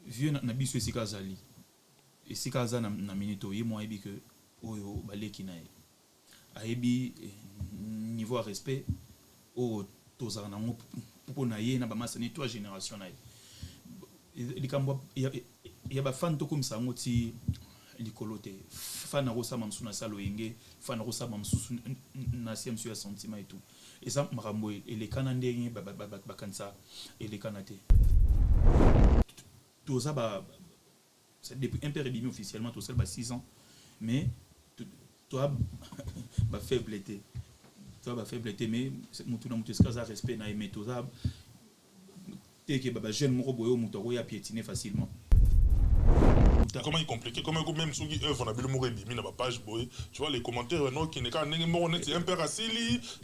vieux na biso esika azali esika aza na minito ye mo ayebi que oyo baleki na ye ayebi niveau ya respect oyo tozala nango mpo na ye na bamasani to génération na ye likambo ya bafan tokomisa yango ti likolo te fan akosama mosusu na sala oyenge fan akosama mosusu na sia mosusu ya sentiment et tout eza makambo elekana ndenge bakanisa elekana te toza depuis un père ebimi officiellement tosala ba 6 ans mais toi ba faiblité mais mutu na mutu esika za respect na aimé toza teke ba jeune moko boyo mutu akoya piétiner facilement. Comment il est compliqué, comment même ceux qui œuvrent, on a vu le mot rebimi dans ma page, boy. Tu vois les commentaires, non, qui n'est qu'un c'est un père assis,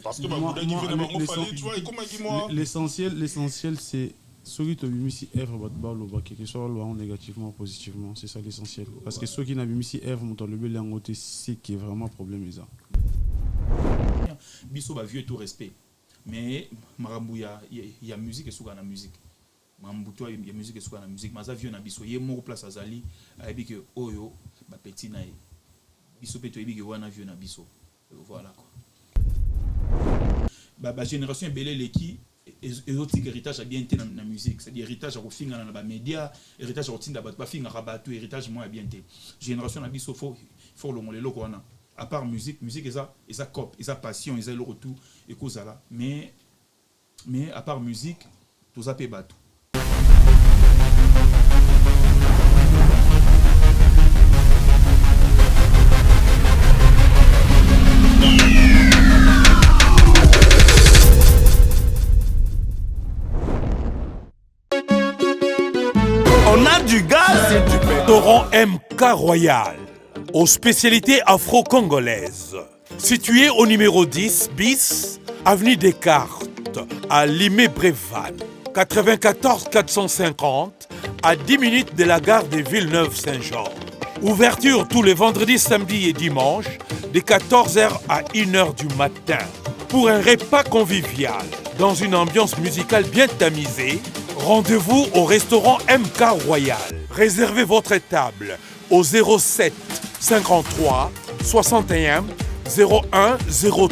parce que ma bouddha qui fait des mamans fallait, tu vois, et comment dis-moi. L'essentiel, c'est ceux qui ont mis si œuvre, que ce soit négativement ou positivement, c'est ça l'essentiel. Parce que ceux qui n'ont mis si œuvre, mon le bel angoté, c'est qui est vraiment problème, ça. Biso ba vieux tout respect, mais marambu ya musique et sous la musique. Mambuto ya musique esukana na musique maza vieux na biso ye moko place azali ayebi que oyo ba petit na ye biso pe to yebi que wana vieux na biso voilà quoi ba génération belé leki ezoti héritage a bien été na musique c'est héritage a ko finga na ba média héritage a tinda ba finga rabatu héritage moi a bien été génération na biso faut longole loko wana à part musique eza cop eza passion eza le retour et kozala mais à part musique toza pe batu. On a du gaz et du pétrole. Restaurant MK Royal, aux spécialités afro-congolaises. Situé au numéro 10 bis, avenue Descartes, à Limay-Brévannes. 94 450, à 10 minutes de la gare de Villeneuve-Saint-Jean. Ouverture tous les vendredis, samedis et dimanches, de 14h à 1h du matin. Pour un repas convivial, dans une ambiance musicale bien tamisée, rendez-vous au restaurant MK Royal. Réservez votre table au 07 53 61 01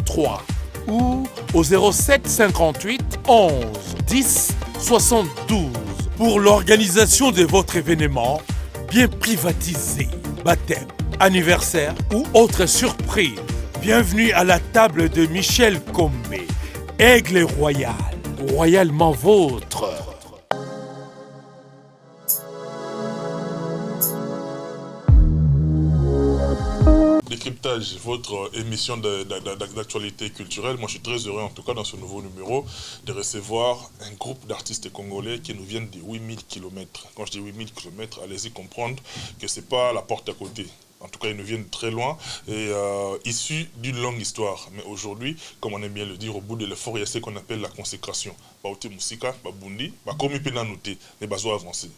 03 ou au 07 58 11 10 72 pour l'organisation de votre événement bien privatisé, baptême, anniversaire ou autre surprise. Bienvenue à la table de Michel Combé, Aigle Royal, royalement vôtre. Décryptage, votre émission d'actualité culturelle. Moi, je suis très heureux, en tout cas, dans ce nouveau numéro, de recevoir un groupe d'artistes congolais qui nous viennent de 8000 km. Quand je dis 8000 km, allez-y comprendre que ce n'est pas la porte à côté. En tout cas, ils nous viennent très loin et issus d'une longue histoire. Mais aujourd'hui, comme on aime bien le dire, au bout de l'effort, il y a ce qu'on appelle la consécration. Baouti Moussika, Babundi, Bakomi Penanouté, les bateaux avancés.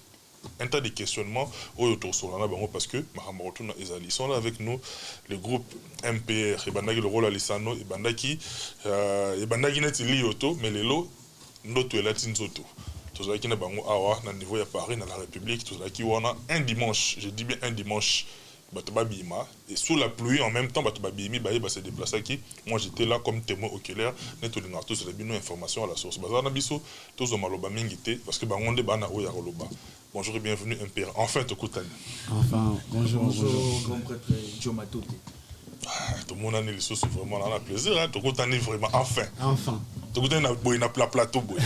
Un tas de questionnements parce que ils sont là avec nous, le groupe MPR, le rôle à Lissano, mais les lots, notre latin zoto. Tous les qui n'ont pas niveau de Paris, dans la République, tous les qui ont un dimanche, je dis bien un dimanche, et sous la pluie en même temps, se déplacer qui. Moi j'étais là comme témoin oculaire, net tous les informations à la source. Tous les maloba mingité parce que bangonde bana oya roloba. Bonjour et bienvenue MPR. Enfin Tokutani. Enfin, bonjour. Grand prêtre Joe Matote. Tout le monde a les sauces vraiment là, plaisir hein. Tokutani vraiment enfin. Tokutani na boy na plateau boy.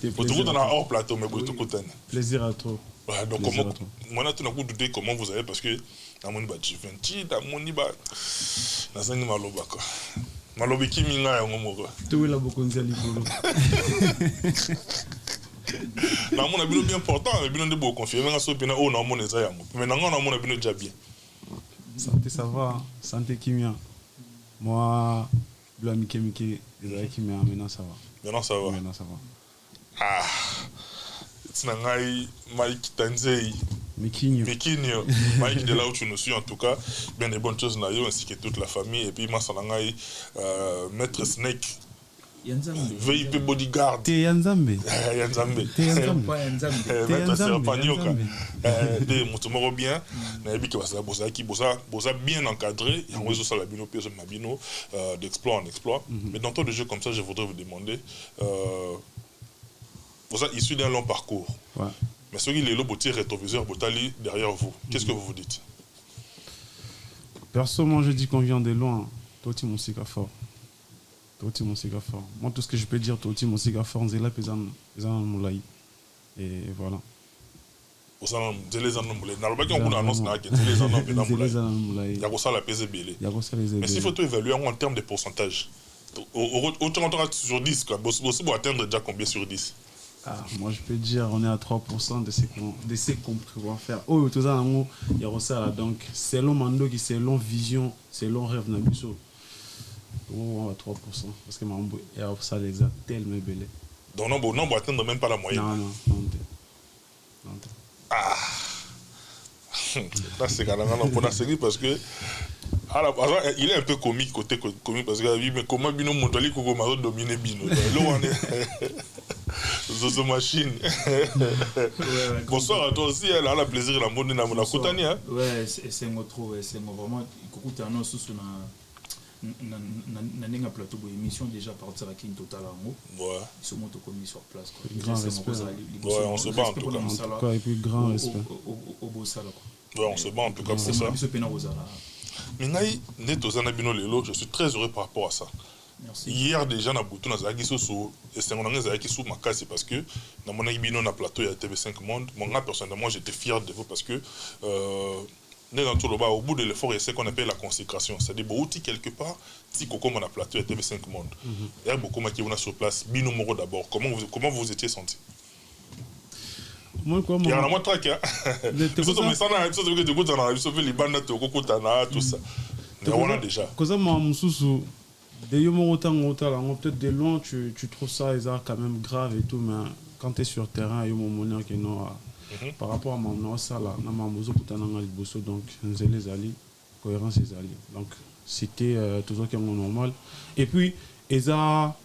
Tokutani na hors plateau mais boy Tokutani. Plaisir à toi. Ouais, donc comment moi là tout d'un coup douter comment vous avez parce que namoni ba G20 namoni ba nazangi maloba quoi. Malobi kimi nga yango moko. Tout la bokonza libolo. Na mona bino bien important, bino de bo confirmer nga so pena o na mona za yango. Mais na nga na mona bino déjà bien. Santé ça va, santé kimia. Moi bla mikemike ezali kimia maintenant ça va. Maintenant ça va. Maintenant ça va. Ah. Tsinangai Mike Tanzei. Mikinho. Mike de là où tu nous suis en tout cas, bien des bonnes choses là ainsi que toute la famille et puis moi Sanangai Maître Snake Yanzambe. VIP bodyguard. Te Yanzambe. Yanzambe. Te Yanzambe. Pas Yanzambe. Maître Serpent Nyoka. Yanzambe. Des motomoro bien. Nayebi que bosa bien encadré. Il y a un réseau sur la bino, puis sur ma bino, d'exploit en exploit. Mais dans tant de jeux comme ça, je voudrais vous demander, vous êtes issu d'un long parcours. Ouais. Mais ceux qui les lots boutiers rétroviseurs, botali derrière vous, qu'est-ce que vous vous dites? Perso, moi je dis qu'on vient de loin. Toi, tu es mon ciga fort. Toi, tu es mon ciga fort. Moi, tout ce que je peux dire, toi, tu es mon ciga fort. C'est là, paysan moulay. Et voilà. Vous avez les annonces. N'albaki on annonce n'a que les annonces. Il y a ça la pèse belé. Mais s'il faut tout évaluer en termes de pourcentage, autant sur 10, vous pouvez atteindre déjà combien sur 10? Moi, je peux dire on est à 3% de ce qu'on prévoit faire. Oh, tout ça, il y a ça là. Donc, selon Mando, selon vision, selon rêve, Nabiso, on est à 3%. Parce que Mambo, il y a ça l'exact tellement belé. Donc, non, on ne atteindre même pas la moyenne. Non. Là, c'est quand même pour la série parce que. Il est un peu comique côté comique parce que oui, mais comment Bino Montali Koko Mazo dominer Bino? Là, on est. Zozo Machine. Bonsoir à toi aussi, elle a le plaisir de la mode de la Koutani. Ouais, c'est moi trop, c'est moi vraiment. Coucou, tu as un sous na plateau de émission déjà partir à Kin Total en haut. Ouais. Ils sont montés commis sur place. Grand respect. Ouais, on se bat en tout cas. Et puis grand respect. Au beau salon. Ouais, on se bat en tout cas pour ça. Mais Naï, je suis très heureux par rapport à ça. Merci. Hier déjà, na bouton na zaki soso et c'est mon ami zaki sous ma casse parce que dans mon bino na plateau il y a TV5 Monde. Moi personnellement j'étais fier de vous parce que dans tout le bas au bout de l'effort il y a ce qu'on appelle la consécration. C'est-à-dire outil quelque part si Coco mon plateau il y a TV5 Monde. Il y a beaucoup qui vont sur place bino moro d'abord. Comment vous étiez senti? Moi quoi moi. Il y a un mois traque hein. Surtout mais ça na surtout que tu goûtes na surtout les bandes to Coco tana tout ça. Mais on a déjà. Cosa moi mususu peut-être de loin, tu trouves ça quand même grave et tout, mais quand tu es sur le terrain, il y a mon qui non par rapport à mon ça là, donc les alliés, cohérence les alliés. Donc c'était toujours qui est normal. Et puis les autres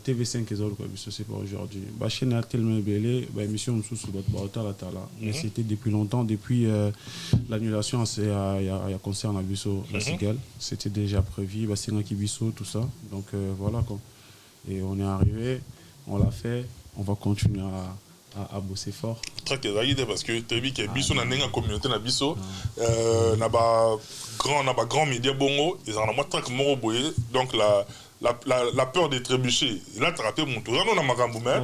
TV5 c'est pas aujourd'hui. La chaîne a tellement belé, émission mais c'était depuis longtemps, depuis l'annulation il y a concert à Bisso, la Cigale, c'était déjà prévu, c'est un qui Bisso, tout ça. Donc voilà quoi. Et on est arrivé, on l'a fait, on va continuer à bosser fort. Très bien, parce que tu as vu qu'il y a Bisso dans la communauté na Bisso, na grand média bongo, ils en ont moins très moro boyé, donc la peur de trébucher. Là, tu as rappelé mon tour. On a magamboumer.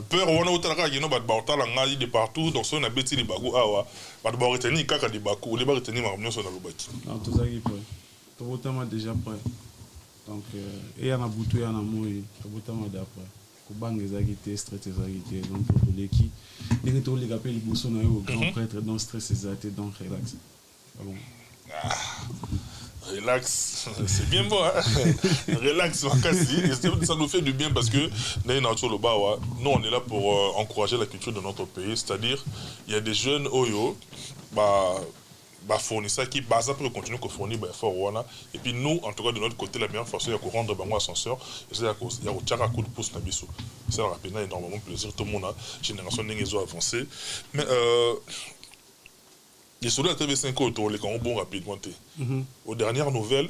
Peur, on a autant de de partout. Donc, on a bêti les bagou. On a retenu kaka de bakou. On a retenu ma réunion sur la lobaki. Non, tout ça est prêt. Tout le monde déjà prêt. Donc, il y a un bouton, il y a un mot. Tout le monde est prêt. Kubang les agité, stress les agité. Donc, pour l'équipe, les gens les appellent les boussons au grand prêtre. Donc, stress les agité. Donc, relax. Relax, c'est bien bon, hein? Relax, ça nous fait du bien parce que nous on est là pour encourager la culture de notre pays, c'est-à-dire il y a des jeunes Oyo, fournir ça qui base après continuer à fournir fort et puis nous en tout cas de notre côté la meilleure façon c'est de rendre un ascenseur c'est à cause il y a un coup de pouce na biso ça leur rappelle énormément plaisir tout le monde a génération n'engageant avancé mais les soldats de TV5 autour, les bon rapidement. Aux dernières nouvelles,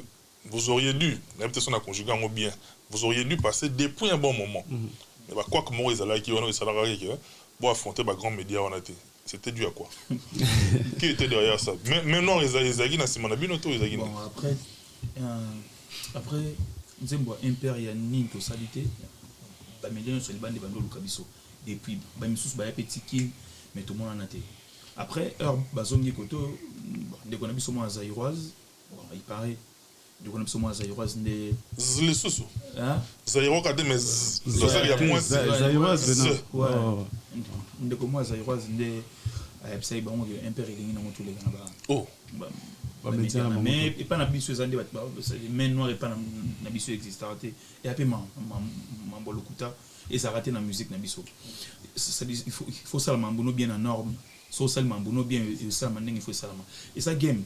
vous auriez dû, peut-être on a conjugué en bien, vous auriez dû passer depuis un bon moment. Mais quoi que moi, ils allaient qui pour affronter les grands médias, c'était dû à quoi? Qui était derrière ça? Maintenant, ils allaient dans ce monde. Bon, après, nous avons impérial salité. Les médias sont les bandes de Lukabiso. Depuis, les petits kills, mais tout le monde en a été. Après, bazongi koto, dès qu'on a vu seulement à Zaïroise, il paraît, dès qu'on a vu seulement à Zaïroise, les sous. Zaïroise, mais il y a moins Zaïroise, ouais. Dès qu'on a Zaïroise, les bon, un père il y a tous les gars. Oh. Mais pas n'abusé les années, mais noir et pas n'abusé existant. Et après, m'embolokuta et ça raté la musique n'abusé. Il faut ça le mambono bien en norme. so salma bono bien salma ndenge faut salama et ça game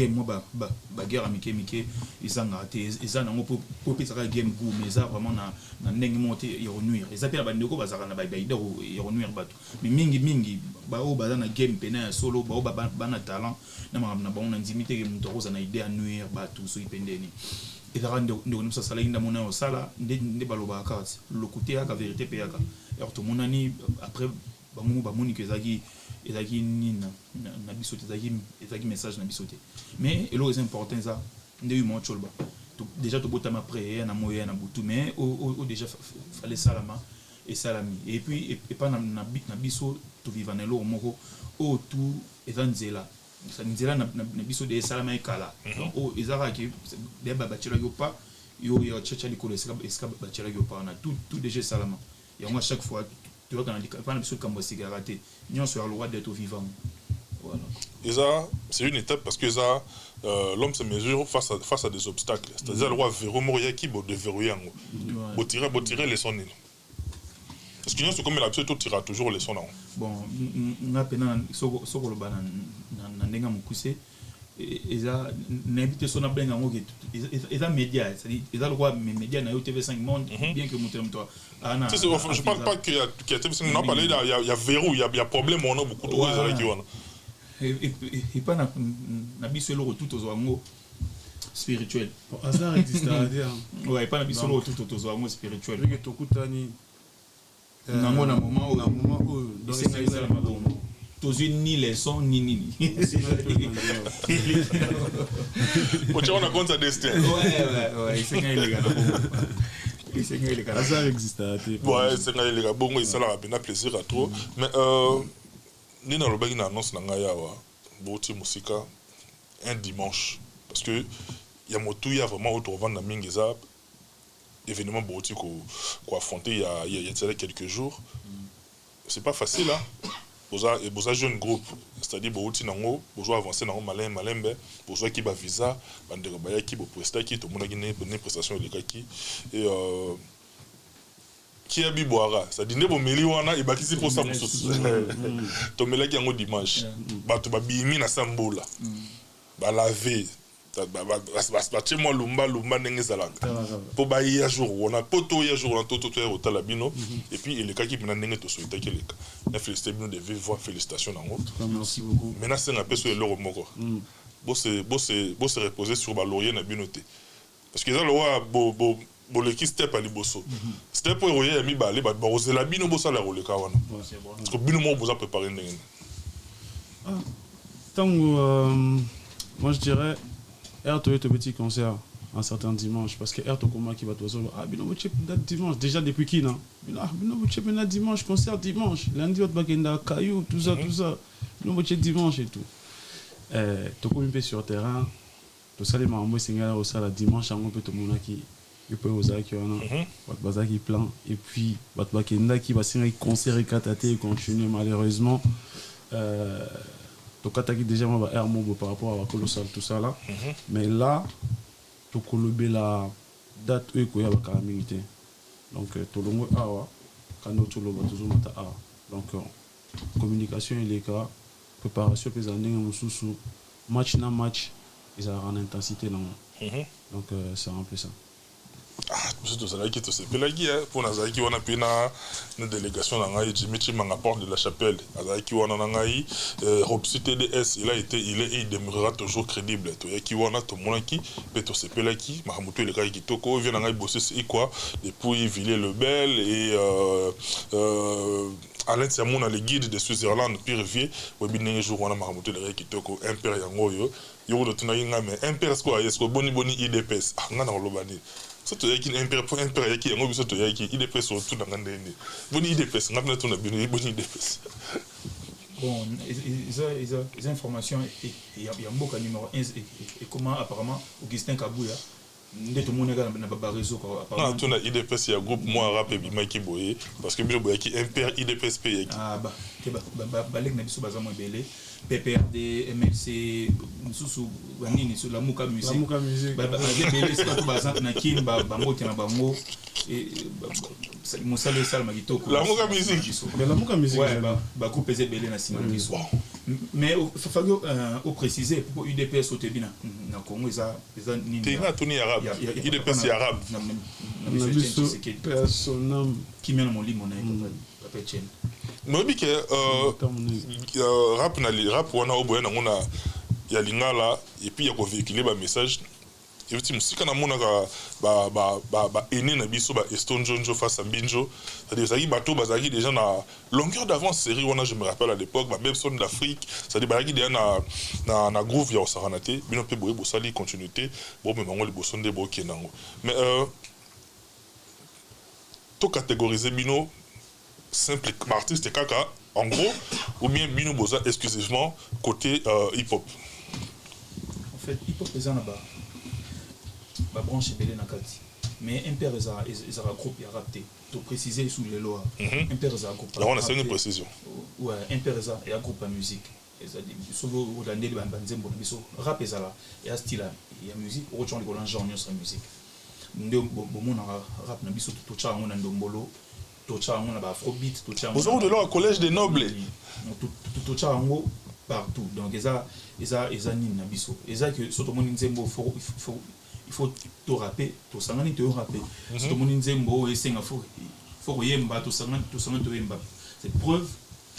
moi ba guerre amike ils ont raté ils ont pour pesa game goût mais ça vraiment na ndenge monter et renuire et ça pela bandeko bazaka na ba idero et renuire bato mais mingi ba o baza na game pena solo ba na talent na na ba on intimité que muto roza na idée à nuire bato so ipendeni et ça rend de ça sala inda mona sala nde baloba carte le côté ya vérité peyaka et tout monani après bamoni que ezaki nini na biso ezaki message na biso te mais eloko eza important eza nde mo cholba déjà tobotama après na moya na butu mais o déjà fallait salama et salami et puis et pas na biso to vivre na eloko moko o tout eza nzela na biso de salama e kala donc o ezaka ki de bachela yo pas yo ya chacha likolo eska bachela yo pas na tout déjà salama et moi chaque fois tu vois dans pas sur comme cigarette nous sur le droit d'être vivant voilà et ça c'est une étape parce que ça l'homme se mesure face à des obstacles c'est-à-dire le roi verrouiller qui de verrouiller en tirer les sons parce que nous c'est comme l'habitude tu tireras toujours les sons bon on a pena soko le bana na ndenga mukuse eza n'habite son benga ngo eza média c'est-à-dire eza le roi média na TV5 monde bien que monter toi je parle pas qu'il y a TV5 non parler il y a verrou il y a problème on a beaucoup de choses qui on et pas na biso le tout aux wango spirituel hasard existe à dire ouais pas na biso le tout aux wango spirituel que tokutani na moment donc c'est ça ni les sons ni on a compte ça destin ouais c'est quand il est hasard existe à dire ouais c'est quand il est bon ça la bien plaisir à trop mais ni na lobaki na annonce na ngaya wa boti musika un dimanche parce que il y a vraiment autour vendre na mingeza événement boti ko affronter il y a quelques jours c'est pas facile hein boza jeune groupe c'est-à-dire boti nango bozo avancer nango malembe bozo ki ba visa bandeko ba yaki bo presta ki to mona ki ne prestation de kaki et qui a biboara ça dit ne bo meli wana ibakisi pour ça mususu to melaki yango dimanche bato ba bimi na sambola ba laver ba temo lumba ndenge zalaka po ba ya jour on a poto ya jour on to ya hôtel bino et puis il est kaki pena ndenge to souhaiter que leka na féliciter bino de vive voix félicitations nango merci beaucoup maintenant c'est un peu sur le moko bo se reposer sur ba laurier na bino te parce que ça le roi bo le qui step ali bosso step pour royer mi balé ba rozela bino bo sala roleka wana parce que bino mo boza préparer ndenge tango moi je dirais Erto est un petit concert un certain dimanche parce que Erto comment qui va toi bino date dimanche déjà depuis qui non bino dimanche concert dimanche lundi autre bagenda caillou tout ça bino dimanche et tout to comme peu sur terrain to sale mambo singala au sala dimanche on peut tout monde qui il peut oser qui on a bazar qui plan et puis bat bagenda qui va signer concert et kataté et continuer malheureusement donc attaquer déjà moi va mot par rapport à colossal tout ça là mais là to kolobé la date où il y a la calamité donc to longo awa quand to loba toujours mata a donc communication et les cas préparation les années mususu match ils ont en intensité là donc c'est un peu ça surtout ça là qui te sepelaki pour nazaki wana pena na délégation na ngai Dimitri Manga porte de la chapelle azaki wana na ngai Robsi TDS il demeurera toujours crédible to yaki wana to monaki pe to sepelaki mahamuto le kai kitoko vient na ngai bosser c'est quoi depuis Villiers le Bel et Alain Siamona le guide de Switzerland puis Rivier webine jour wana mahamuto le kai kitoko impère yango yo de tunayinga mais impère quoi est-ce boni IDPS ngana lobani c'est toi qui impère qui est ngobisa to yaki IDP surtout dans ngandeni boni IDPS ngapna to na bino boni IDPS bon les informations il y a beaucoup numéro 1 et comment apparemment Augustin Kabouya Ndé tout le monde n'a pas réseau. Non, tout le IDPS, il y a un groupe, moi, rap et Mike Boye, parce que je vois qu'il y a un père IDPS payé. Ah, bah, balek na biso baza mo belé. PPRD, MLC, sous banini sur la Mouka musique. La Mouka musique. Bah, belé c'est pas tout bazan na kin bango tina bango et Moussa le sal magitoko. La Mouka musique. Mais la Mouka musique. Ouais, bah groupe pesé belé na sima biso. Mais il faut au préciser pour UDPS au Tébina na Congo ça nini. T'es tout ni arabe. IDPS arabe. Na biso personne qui mène mon lit mon papa Chen. Mais oui que rap wana oboya na ngona ya lingala et puis ya ko véhiculer ba message et puis musika na mona ba ene na biso ba estonjonjo face à Mbinjo, c'est-à-dire ça bateau bazaki déjà na longueur d'avance série wana je me rappelle à l'époque ba même son d'Afrique, c'est-à-dire bazaki déjà na groove ya osaranate bino pe boye bosali continuité bon mais bango liboso nde bo kenango mais to catégoriser bino simple artiste kaka en gros ou bien bino boza exclusivement côté hip-hop. En fait hip-hop les en bas ba branche belé na kati mais impère ça groupe ya rapté to préciser sous les lois impère ça groupe là on a fait une précision ouais impère ça et groupe à musique et ça dit souvent au dandé ba nzembo na biso rap ça là et à style ya musique au chon de genre sur musique ndo bomona rap na biso to cha ngona ndombolo to cha ngona ba afrobeat to cha ngona de là au collège des nobles to cha ngo partout donc ça ni na biso et ça que surtout mon nzembo il faut tout rapper tout sangani te rapper surtout mon nzembo et senga faut yemba tout sangani to yemba c'est preuve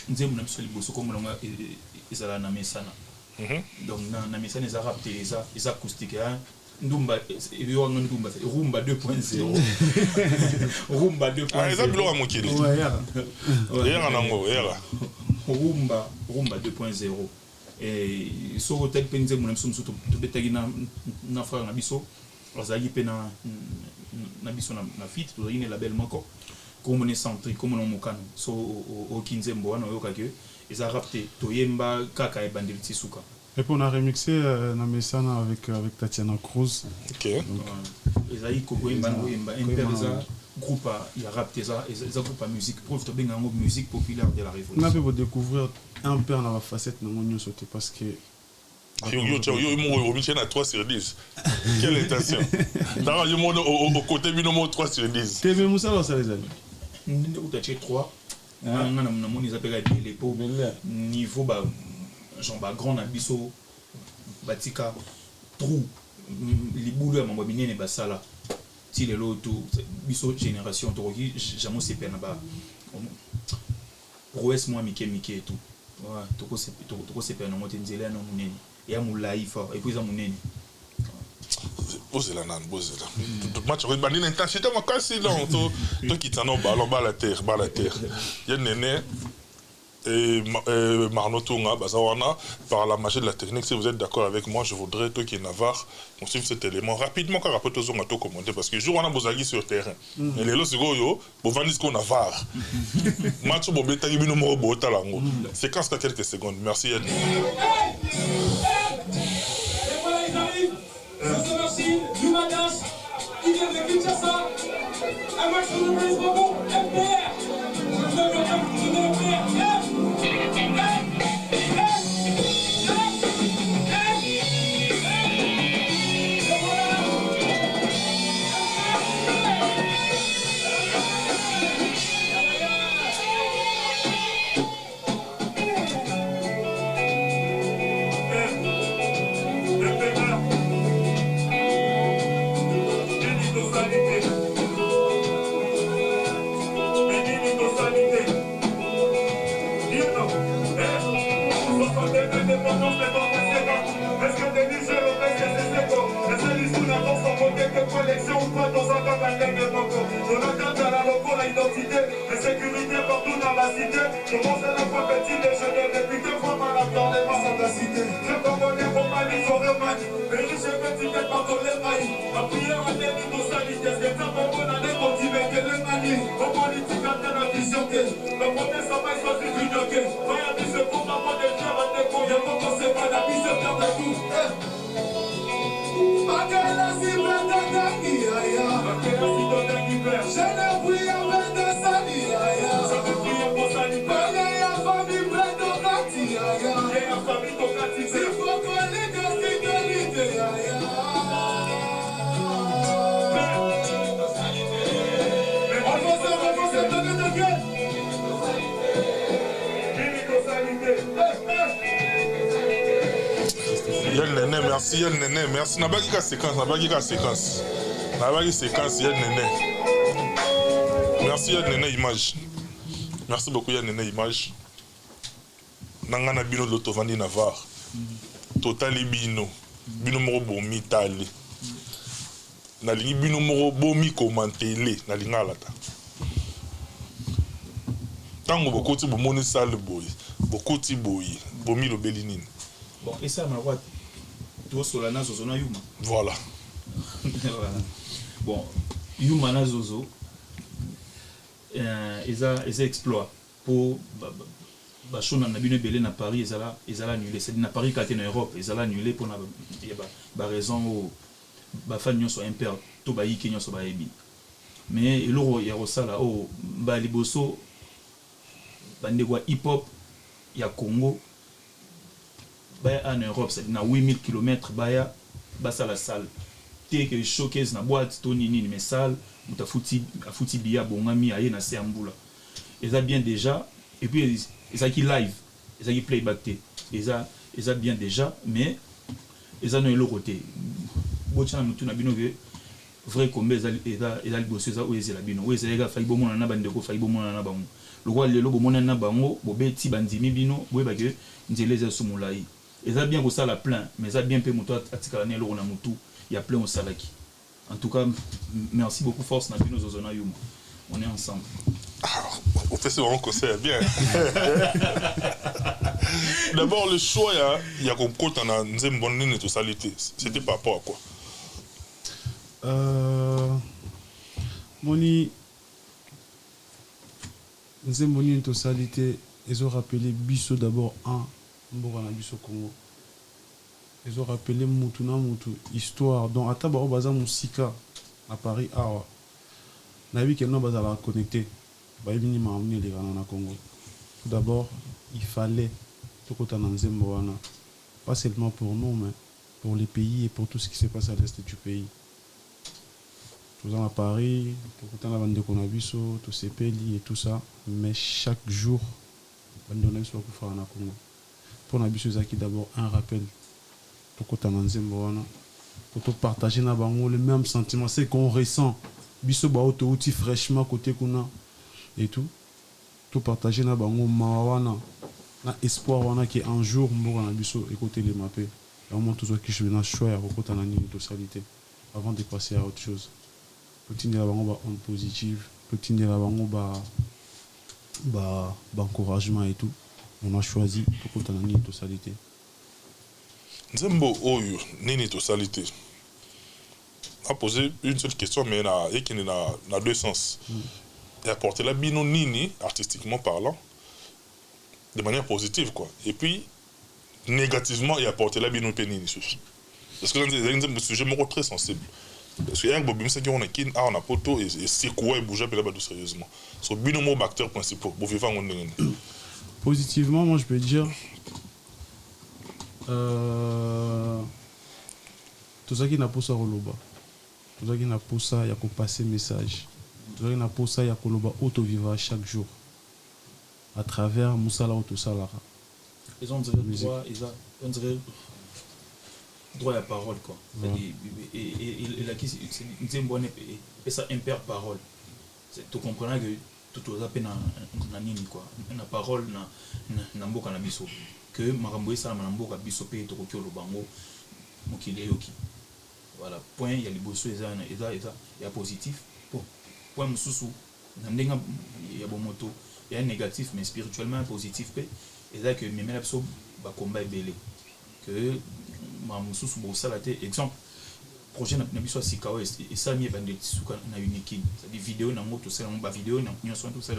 nzembo na biso liboso comme longa ezala na mesana donc na mesana za rap te ça acoustique Ndumba, Ndumba, Rumba 2.0. Rumba 2.0. Ah, ça bloque à mon kiri. Ouais, Rumba 2.0. Et sur le tel penze mon amsum surtout to betagi na frère na biso, azali pe na biso na fit to ine label moko. Comme on est centré, comme on mokano. So au kinzembo wana yoka ke eza rapte to yemba kaka e bandel tisuka. Et puis on a remixé Namesana avec Tatiana Cruz. Ok. Ezaï Kogo Imba Imperza groupe il y a rap ça groupe à musique prof de bien musique populaire de la révolution. On a pu découvrir un peu dans la facette de mon sauté parce que yo mon Michel à 3 sur 10. Quelle intention. Dans le monde au côté binomo 3 sur 10. TV Moussa là ça les amis. Nous tu as 3. On a mon ils appellent les pauvres niveau bas genre ba grand abisso batika trou libulu ya mambo binene basala ti lelo to biso génération to ki jamais se pena ba prouesse moi mike et tout ouais to se pena mote nzela na munene ya mulai fort et puis za munene bozela nan bozela match ko banine intensité makasi donc to kitano ballon ba la terre ya nene et Marno Tonga, Bazawana, par la magie de la technique, si vous êtes d'accord avec moi, je voudrais, toi qui es Navarre, qu'on suive cet élément rapidement, car après, tous on a tout commenté, parce que jour on a Bozagi sur terrain. Et les lots, c'est quoi, yo, Bovanis qu'on Navarre. Match Bobeta, il y a un mot Botalango. Séquence à quelques secondes. Merci, Yann. Pakai la cible Yel Nene, merci Yel Nene, merci. N'a pas qu'à séquence, n'a pas qu'à séquence. N'a pas qu'à séquence Yel Nene. Merci Yel Nene Image. Merci beaucoup Yel Nene Image. Nangana bino l'autovandi Navarre. Totali bino. Bino moro bomi tali. Nalingi bino moro bomi komantele. Nalinga alata. Tango bokoti bomoni sale boy. Bokoti boy. Bomi lo belinine. Bon, et ça, ma droite. Toi, Solana Zozo na Yuma. Voilà. Voilà. Bon, Yuma na Zozo. Ils ont exploit pour. Bachon na bino belé na Paris, ils ont annulé. C'est na Paris quand en Europe, ils ont annulé pour la raison où ba fan sont impair, to ba yi kenyo so ba ebi. Mais eloro ya rosala o ba liboso bandegwa hip hop ya Congo ba en Europe, c'est na 8000 km baya basa la salle. Té que showcase na boîte to nini mais salle, muta futi biya bongami aye na Seambula. Ils ont bien déjà et puis ils ont qui live, ils ont qui playback té. Ils ont bien déjà mais ils ont le côté. Bochana mutu na bino que vrai combat ils ont bosser ça ou ils la bino. Oui, c'est les gars faille bomona na bandeko faille bomona na bango. Le roi lelo bomona na bango, bobeti bandimi bino, boye ba que nzele za sumulai. Ils ont bien ko ça la plein, mais ils ont bien pe mutu atikala ne lo na mutu, il y a plein au salaki. En tout cas, merci beaucoup force na bino zozona yuma. On est ensemble. On fait ce vraiment concert, bien. D'abord, le choix, il y a comme côté en Nzembonne et totalité. C'était par rapport à quoi? Moni Nzembonne et totalité, ils ont rappelé Bisso d'abord un Mbogana Bisso Congo. Ils ont rappelé Moutuna Moutou, histoire. Donc, à Tabaro Baza Moussika, à Paris, Awa. Nabi Kelno Bazala connecté. Congo. Tout d'abord, il fallait pas seulement pour nous, mais pour les pays et pour tout ce qui se passe à l'est du pays. Tout ça à Paris, tout la bande de Konabiso, tout ces pays et tout ça, mais chaque jour, on soit pour faire Congo. Pour Nabiso Zaki d'abord un rappel pour pour partager le même sentiment, c'est qu'on ressent. Biso ba auto outil fraîchement côté kuna et tout partager na bango mawana na espoir wana qui un jour mboka na biso écouter les mappés et au moins tout ça qui je na choix ya kokota na nini totalité avant de passer à autre chose petit la bango ba on positive petit la bango ba encouragement et tout on a choisi kokota na nini totalité Nzembo oyo nini totalité a posé une seule question, mais il y a deux sens. Et apporter la bino nini, artistiquement parlant, de manière positive, quoi. Et puis, négativement, il apporter la bino penini. Parce que c'est un sujet très sensible. Parce qu'il y a un bobim, c'est qu'on a kin, on a poto, et c'est quoi, et bouger, et là-bas, sérieusement. C'est bino mo acteurs principaux. Bon, vivant, on est. Positivement, moi, je peux dire. Tout ça qui n'a pas ça roloba. Tout ça qui n'a pas ça, il y a qu'on passer message. Tout ça qui n'a pas ça, il y a qu'on loba auto-vivre chaque jour. À travers Moussala Auto-Salara. Ils ont droit, droit à la parole, quoi. Ouais. Et ça impère parole. Tu comprends que tout aux appels na nini, quoi. La parole na mboka na biso. Que Maramboé ça na mboka biso pe to ko lo bango mokile yoki. Voilà, point, il y a les bossos, il y a positif. Point, il y a bon moto, il y a un négatif, mais spirituellement positif. Et là, que mes mères sont combat belé. Que ma moussous, ça la tête. Exemple, projet n'a pas si kawa et ça, il y a des soukas na unique. C'est des vidéos, na moto, c'est un vidéo, na tout ça,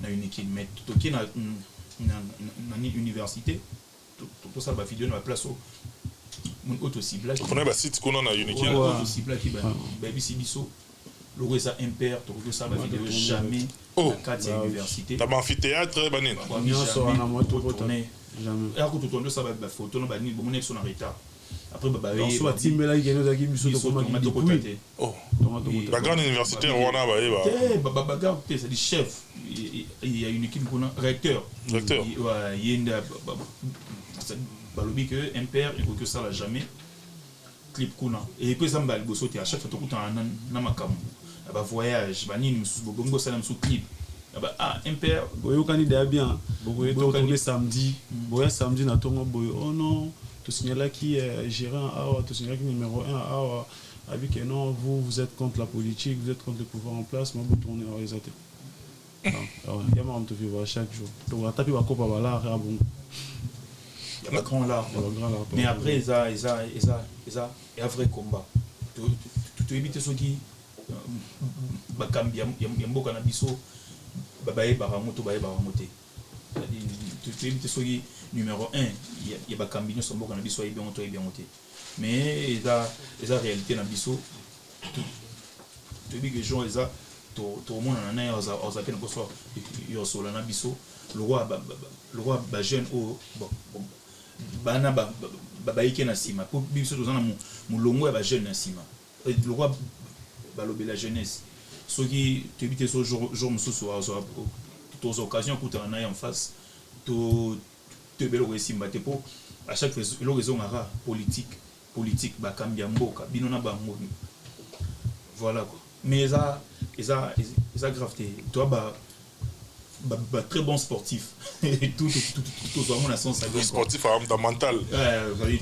na unique. Mais tout qui na université, tout ça, vidéo, na place au. Mon auto ciblage. On a un site qu'on a unique. Auto ciblage qui baby sibiso. Le ça impair, tout ça va vidéo jamais. Oh. Dans cadre université. T'as un amphithéâtre banin. Jamais. Jamais. Et à côté de ça va photo, on va ni bon on est sur un retard. après bah alors soit team là qui nous a dit biso to comment tomato potate Oh, tomato la grande université Rwanda, bah, bagarre c'est du chef, il y a une équipe qu'on a recteur il y a balobi que impère et que ça l'a jamais clip kuna et que ça mbal bosso à chaque fois tout na makamu ba voyage ba nini bongo ça na clip ah impère boyo candidat bien boyo to samedi boyo samedi na tongo boyo oh non to signaler qui est gérant ah to signaler qui numéro 1 ah avec que non vous êtes contre la politique, vous êtes contre le pouvoir en place, moi vous tournez à réalisateur. Il y a marre de vivre chaque jour. Donc on tape va couper là bon. Il y a pas grand là. Mais après il y a vrai combat. Tu évites ceux qui bakambi ya mboka na biso babaye baramoto baye baramote. Tu évites ceux qui numéro 1 il y a bakambi no mboka na biso bien moté. Mais il y a réalité dans biso. Tu dis que les gens tout le monde en a aux appels que soit yo sola na biso le roi jeune au bana babaike na sima pour biso tous na mulongo ya jeune na sima le roi balobe la jeunesse ceux qui tu évites ce jour mususu aux occasions kuta na en face to belo simba te pour à chaque fois le raison ara politique bakambi mboka bino na bango voilà quoi mais ça graveté toi très bon sportif tout vraiment na sens bien sportif fondamental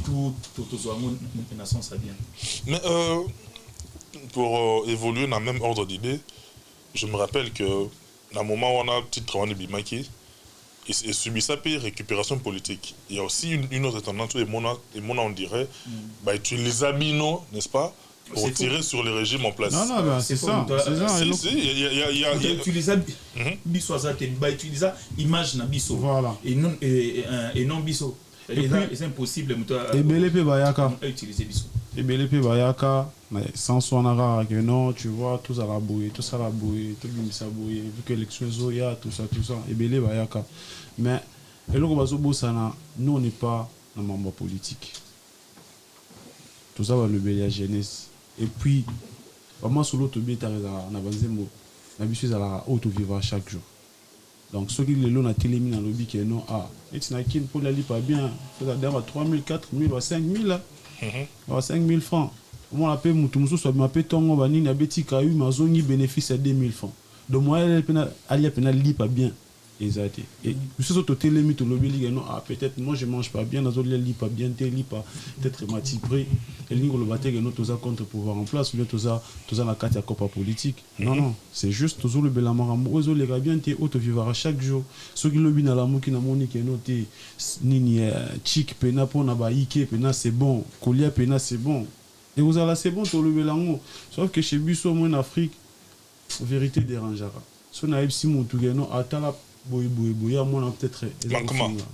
tout vraiment na sens bien mais pour évoluer dans le même ordre d'idée je me rappelle que dans le moment où on a petit travail de Bimaki et subit ça puis récupération politique. Il y a aussi une autre tendance où les mona on dirait utiliser Bino, n'est-ce pas, pour tirer sur le régime en place. Non, c'est ça. Il y a utiliser biso azate utiliser image na biso. Voilà. Et non biso. C'est impossible et belepe bayaka utiliser biso. Et belepe bayaka sans sonara que non, tu vois tout ça la bouille, tout bimisa bouille vu que l'élection zoya tout ça et belepe bayaka. Mais et là nous on n'est pas un membre politique. Tout ça va le la jeunesse. Et puis vraiment sur l'autre biais na banzemo na biso za auto vivre chaque jour. Donc ceux qui les lots na télémi dans lobby que non et tu n'as qu'une pour la pas bien, faut d'ailleurs 3000, 4000 ou 5000 5000 francs. Moi la paie mutumu soit ma paie tongo bani na beti kayu mazongi bénéfice à 2000 francs. Donc moi elle pena ali pena li pas bien. Exact. Et sur ce télémi to lobby li non peut-être moi je mange pas bien nazo li pas bien te li pas peut-être matipré et lingo le baté que nous tous contre pouvoir en place ou tous la carte à copa politique. Non, c'est juste toujours le belamarambo ozo les gars bien te auto vivre chaque jour. Ceux qui lobby na la mo qui na moni que noté nini chic pena pour na ba ike pena c'est bon, colia pena c'est bon. Et vous allez c'est bon to le belango. Sauf que chez Bisso en Afrique vérité dérangera. Si on a epsi mutu no atala boy moi peut-être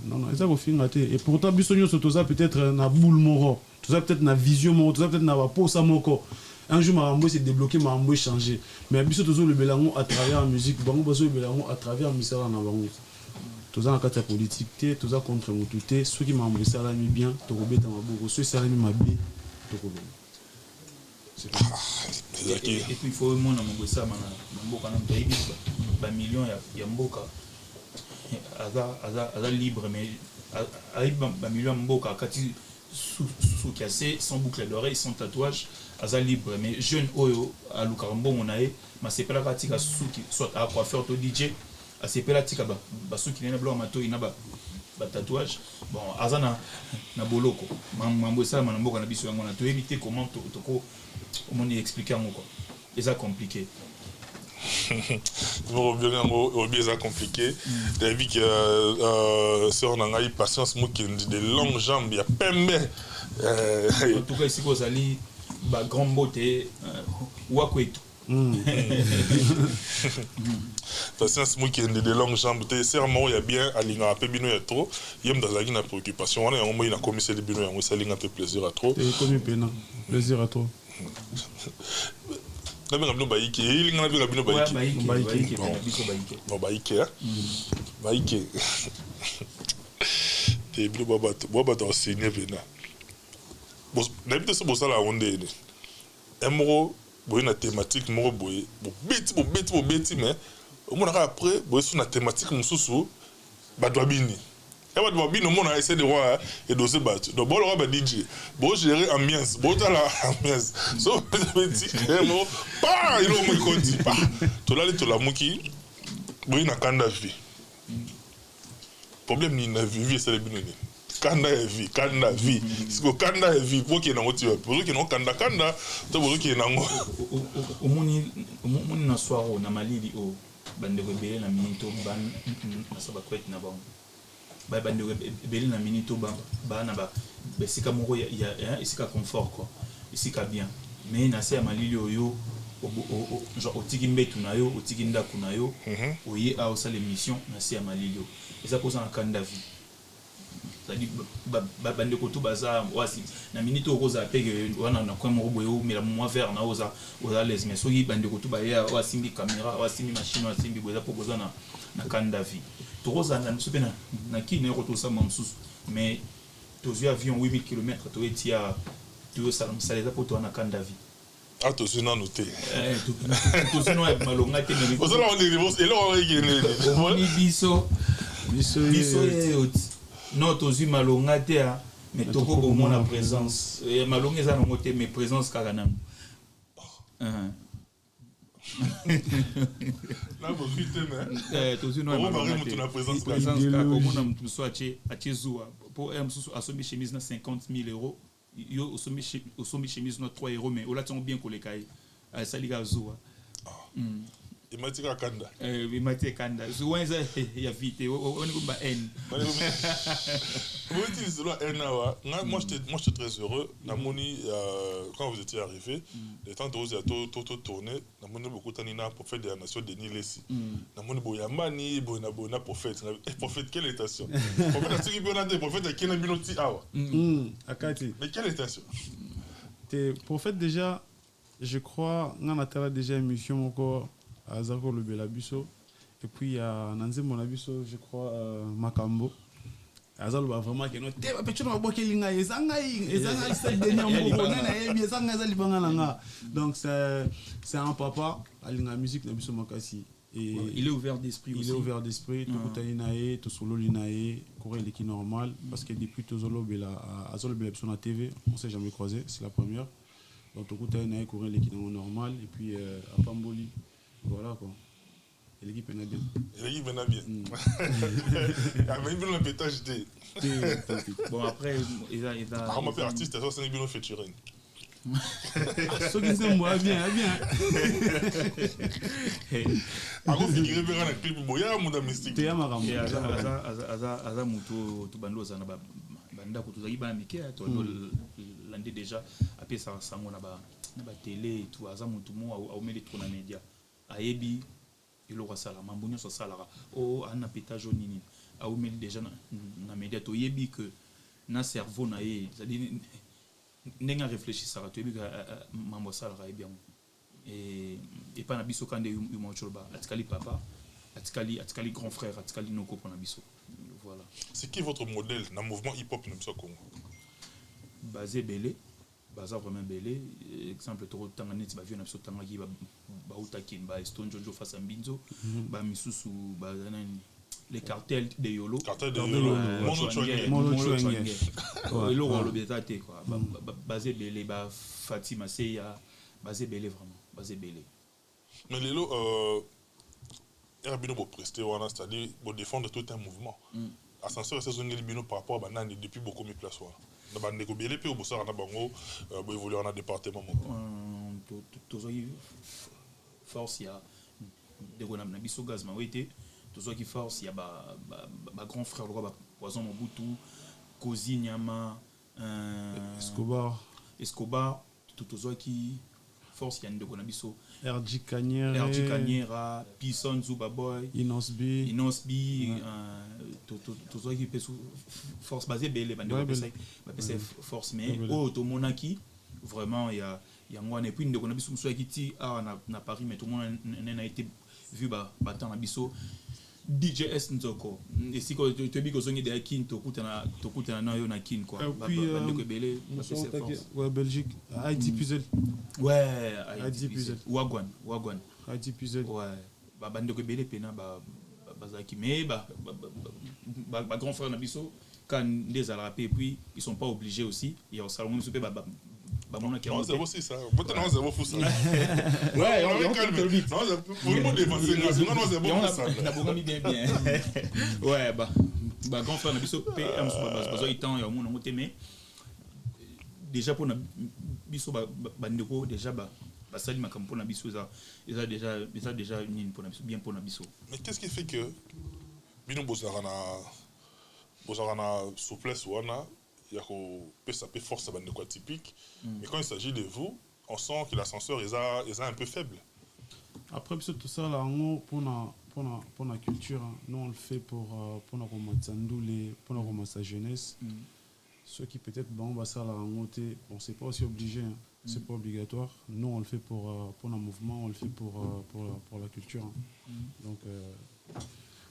non ça va finir et pourtant bisogno sur tout ça peut-être na boule moro tout ça peut-être na vision moro tout ça peut-être na pas ça moko un jour marambo s'est débloqué marambo changer mais biso toujours le belango à travers la musique bango bazo le belango à travers misala na bango tout ça en cas de politique té tout ça contre mututé ceux qui marambo ça la mi bien to robeta maboko ceux ça la mi mabe to ko et puis il faut mon mboka ça mboka na mtaïbi ba millions ya mboka aza libre mais ba million mboka kati sous cassé sans boucle d'oreille sans tatouage aza libre mais jeune oyo a lukarombo monae ma sepela katika suki soit à coiffeur to DJ a sepela tika ba suki na blanc mato ina ba tatouage bon aza na boloko mambo ça na mboka na biso yango na to éviter comment to ko on expliquer ngo quoi et ça compliqué. Vous bien ça compliqué. T'as vu que si on a eu patience, moi qui dit des longues jambes, il y a pembe. En tout cas ici vous allez ba grand beauté wakwetu. Patience moi qui dit des longues jambes, t'es serment il y a bien alinga un peu bino ya trop. Yem dans la préoccupation, on a un moment il a commis ces bino ya ça alinga un peu plaisir à trop. Et commis pena plaisir à trop. Na benga bino baiki ili ngana benga bino baiki no baiki baiki te bino baba to enseigner bena N'habite ce bossa là, on est. Un mot, une thématique, mot, bêti, mais au moins après, sur une thématique, mon sous-sous, badouabini. Et badouabini, au moins, on a essayé de voir et de se battre. Donc, bon, le DJ, bon, gérer ambiance, bon, t'as la ambiance. Sauf petit, un mot, pas, il est au moins conti, pas. Tu l'as dit, tu l'as mouki, bon, il n'a qu'un vie. Problème, il n'a vie, c'est le binoni. Kanda est vie, kanda vie. Si vous kanda est vie, pour qu'il y ait un motif, pour qu'il y ait un kanda, tu vois qu'il y ait un mot. Au monde na soir na malili o bande rebelle na minito ban na saba kwet na bon. Ba bande rebelle na minito ba na ba sika moko ya sika confort quoi. Sika bien. Mais na se malili oyo genre otiki mbetu na yo, otiki ndaku na yo, oye a osala émission na se malili o. Et ça cause un kanda vie. C'est-à-dire bande ko to baza wasi na minute okoza pege wana na kwa moko boyo mais la moi vers na oza les mais soki bande ko to ba ya wasimbi caméra wasimbi machine wasimbi boza pokoza na kanda vie to roza na msupena na kine ko to sa mamsusu mais to zu avion 8000 km to etia to sa msaleza po to na kanda vie. Ah, tu es noté. Tu es noté malonga te ne. Vous allez on dit et là on va gagner. Biso non, tu as malonga te mais tu as mon présence. Malonga est en côté mais présence karanam. Là vous faites mais. Tu as malonga présence karanam. Tu soit à pour assombrer chemise na 50 000 euros. Yo assombrer chemise na 3 euros mais au là tu bien collé kai. Ça liga zoa. Il m'a dit Kanda. Il m'a dit Kanda. Souvent, il y a vite. On est comme N. Moi, j'étais très heureux. Quand vous étiez arrivé, les temps de vous avez tout tourné. Nous avons beaucoup de temps pour faire des nations de Nilesi. Nous avons Boyamani, Bonabona, prophète. Prophète, quelle étation? Prophète, quelle minute awa? Mais quelle étation? Prophète, déjà, je crois, on a déjà une émission encore. Azako le Belabiso et puis il y a Nanze Monabiso je crois Makambo Azalo va vraiment que non te va petit no boke linga ezanga c'est dernier donc c'est un papa alinga musique na biso makasi et il est ouvert d'esprit aussi. Il est ouvert d'esprit tout kutanae tout solo linae coré l'équipe normal parce que depuis tout solo bela Azalo bela sur la TV on s'est jamais croisé c'est la première donc tout kutanae coré l'équipe normal et puis à Pamboli. Voilà quoi. Et l'équipe est bien. L'équipe est bien. Même le pétage de. Bon après il a. Ah mon père artiste ça c'est bien featuring. Ce qui c'est moi bien. Ah vous figurez bien dans clip boya mon mystique. T'es amaram. Aza muto to bando za na banda ko tuzaki ba mike to l'année déjà après ça ngona ba télé et tout aza muto mo au meli trop na média. Ayebi il aura ça la mambonyo so salara o ana pétage nini a ou meli déjà na média to yebi que na cerveau na ye c'est-à-dire nenga réfléchir ça to yebi que mambo salara bien et pas na biso kande yu mo choloba atikali papa atikali grand frère atikali noko pour na biso voilà. C'est qui votre modèle dans le mouvement hip-hop na biso Congo? Basé belé baza vraiment belé exemple to tanga net ba vieux na biso tanga ki ba utaki ba Stone Jojo face à Mbinzo ba misusu ba nani les cartels de Yolo Mono Chouenge et le rôle de quoi basé belé ba Fatima Seya basé belé vraiment basé belé mais lelo Bino pour prester c'est-à-dire pour défendre tout un mouvement ascenseur saisonnier Bino par rapport à banane depuis beaucoup mieux place na bande ko belé pe au bossara na bango bo évoluer en département moko tozoki force ya de ko na biso gaz ma wete tozoki force ya ba grand frère le roi Poison Mobutu Kozi Nyama Escobar tozoki force ya ndeko na biso RJ Kanyera Pison Zuba Boy Inosbi tozoki pe force basée belé bande ba force mais to monaki vraiment il y a ngwana et puis ndeko na biso muso yakiti na Paris mais tout le monde n'a été vu ba temps na biso DJS Nzoko et si tu es bien que des kin to kutana na yo na kin quoi puis ouais Belgique Haïti Puzzle ouais Haïti Puzzle Wagwan Haïti Puzzle ouais bande ko belé pena bazaki mais grand frère na biso quand les arabes et puis ils sont pas obligés aussi il y a au salon nous non, c'est aussi ça. Peut-être non, c'est bon fou ça. Ouais, on calme. Non, c'est pour le monde dépenser. Non, c'est bon fou ça. On a beaucoup bien. Ouais, grand frère, on a vu ce PM sur la base. Parce qu'il temps, il y a un monde mais déjà pour biso bandeko déjà basali makambo pour na biso ils a déjà une pour na biso bien pour na biso. Mais qu'est-ce qui fait que bino bosarana souplesse wana il y a ça peut force bandeko atypique mais quand il s'agit de vous on sent que l'ascenseur est un peu faible. Après tout ça là pour la culture nous on le fait pour la romantique pour la romantique jeunesse. Ceux qui peut-être bon ça la monter bon c'est pas aussi obligé hein. C'est pas obligatoire nous on le fait pour le mouvement on le fait pour la culture hein. Donc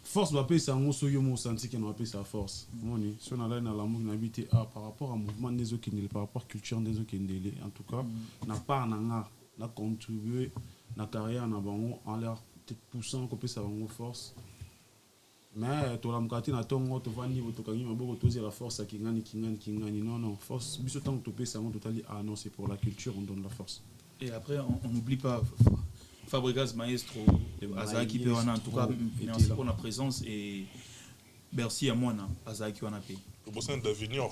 force va payer ça on se yo senti qu'on va payer sa force moni si on a là dans l'amour n'habité par rapport à mouvement des autres qui par rapport à culture des autres qui en tout cas n'a pas n'a contribué na carrière na bango en l'air peut-être poussant qu'on peut ça en force mais to la mkati na tongo to va niveau to kangi maboko to la force à kingani non force biso tant que to payer ça on totali non c'est pour la culture on donne la force et après on n'oublie pas Fabregas Maestro Azaki Pewana en tout cas merci pour la présence et merci à moi Azaki Wanape le bossin d'Avignon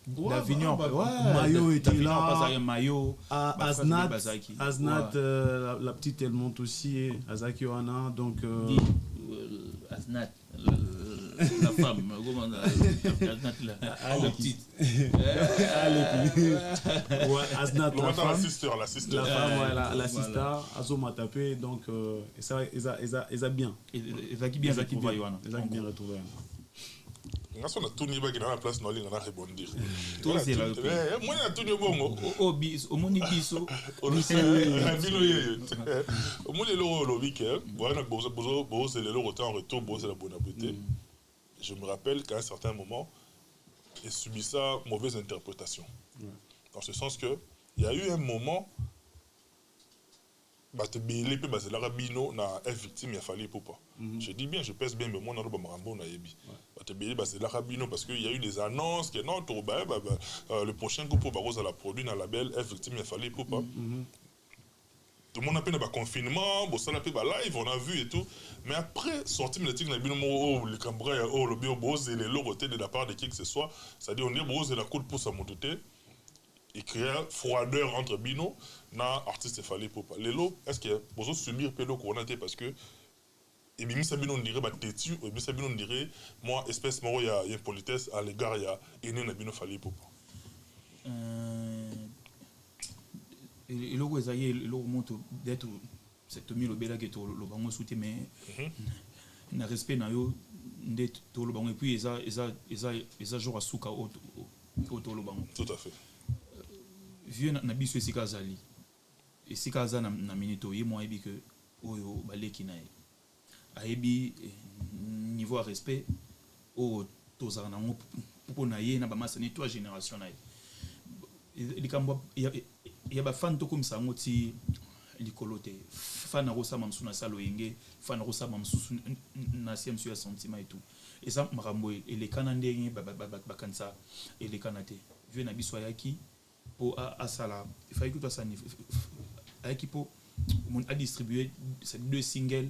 Mayo était là Mayo Aznat la petite elle monte aussi Azaki Wana donc Aznat la femme Aznat la petite Aznat la femme la sister la sister Azo m'a tapé donc ça ils bien bien retrouvé nga sona tuni ba kina na place no linga na rebondir to c'est là moi na tuni bongo au moni biso vino ye au moni le lobby que voilà bozo c'est le retour en retour bozo c'est la bonne appétit je me rappelle qu'à un certain moment il subit ça mauvaise interprétation dans ce sens que il y a eu un moment te belé pe c'est la rabino na victime il a fallu pour pas je dis bien je pèse bien mais moi na roba marambo na yebi te belé c'est la rabino parce que il y a eu des annonces que non le prochain groupe va rose à la produit dans la belle victime il a fallu pour pas tout le monde a peine ba confinement bon ça la pe ba live on a vu et tout mais après sorti médiatique na bino le cambrai le bio boss et les loroté de la part de qui que ce soit ça dit on est rose la coup de pouce à monter et créer froideur entre bino na artiste fallait pour pas les lots est-ce que vous subir pélo corona parce que et bien ça bino on dirait ba têtu et bien ça bino on dirait moi espèce moro il y a une politesse à l'égard il y a ene na bino fallait pour pas et logo ezaye logo monto d'être cette mille bela que to lo bango souté mais na respect na yo ndet to lo bango et puis eza jour asuka au to lo bango tout à fait vieux na biso esika azali esika aza na minito ye mo ayebi que oyo baleki na ye ayebi niveau à respect oyo tozala nango mpo na ye na bamasani to génération na ye likambo ya bafan tokomisa yango ti likolo te fan akosama mosusu na sala oyenge fan akosama mosusu na sia mosusu ya sentiment et tout eza makambo elekana ndenge bakanisa elekana te vieux na biso ayaki pour asala il fallait que toi ça avec pour a distribué ces deux singles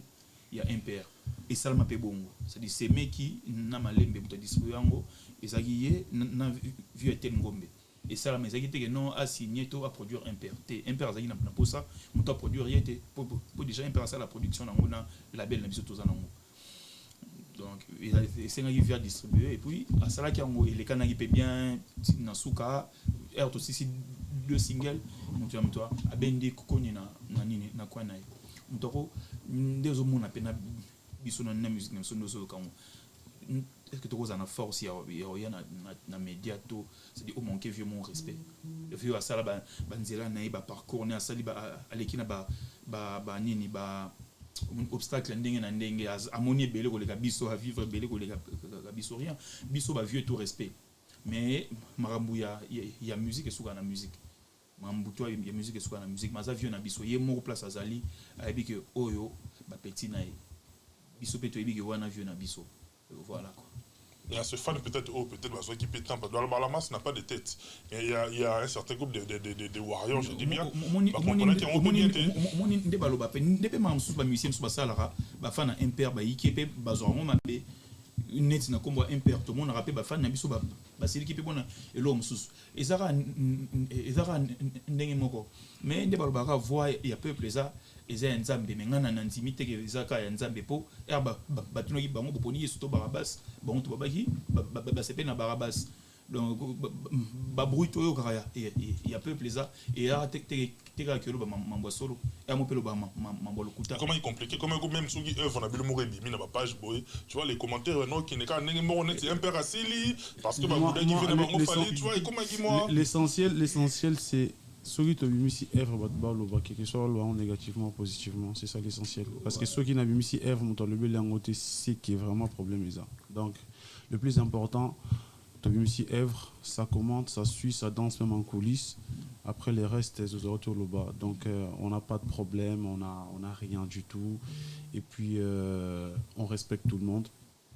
il y a un père et ça m'a fait bongo c'est dit c'est mec qui n'a malembe pour distribuer ango et ça qui na vu était ngombe et ça mais ça qui était que non a signé to à produire un père ça qui n'a pas pour ça on doit produire était pour déjà un père ça la production dans na label na biso to za nango donc c'est un qui vient distribuer et puis à ça là qui ango les canaux qui peut bien nasuka air aussi deux singles mutu amtoa abendi kokoni na nini na kwa naye mutoko ndezo mona pena biso na musique na sondo so kango est-ce que tu as une force il y a na média to c'est dit au manquer vieux mon respect le vieux à ça ba nzela na ba parcours na sali ba alekina ba nini ba obstacle ndenge na ndenge amoni belé ko le biso à vivre belé ko le biso rien biso ba vieux tout respect mais marambu ya musique esuka na musique mambuto ya musique esuka na musique maza vieux na biso ye moko place azali ayebi que oyo ba petit na biso pe to yebi que wana vieux na biso voilà quoi. Il y a ce fan peut-être peut-être qui pétant parce que la masse n'a pas de tête. Il y a un certain groupe de warriors, je dis bien. Moni nde baloba pe nde ma mususu ba musicien mususu basalara ba fan na imper ba yikepe bazongo mabe net na kombo imper to mona rapé ba fan na biso ba seli kipe bona elo mususu ezara ndenge moko mais nde baloba ka voix ya peuple eza eza nzambe mengana na intimité ke ezaka ya nzambe po batunoki bango boponi yesu to barabas bango to babaki basepe na barabas donc babruit oyo kaka ya peuple eza et a teka ke lo mambo solo et mo pelo mambo lokuta comment il compliqué comment même sous qui œuvre na bilo mo rebi na ba page boy tu vois les commentaires non qui n'est ka ndenge mo net un peu asili parce que ba bouda qui fait na bango fallait tu vois et comment dit moi l'essentiel c'est ceux qui ont mis si œuvre quel que soit le négativement positivement c'est ça l'essentiel parce que ceux qui n'ont mis si œuvre montent le bel angoté c'est qui est vraiment problème les donc le plus important tu as mis si œuvre ça commente ça suit ça danse même en coulisses après les restes aux autres le bas donc on n'a pas de problème on a rien du tout et puis on respecte tout le monde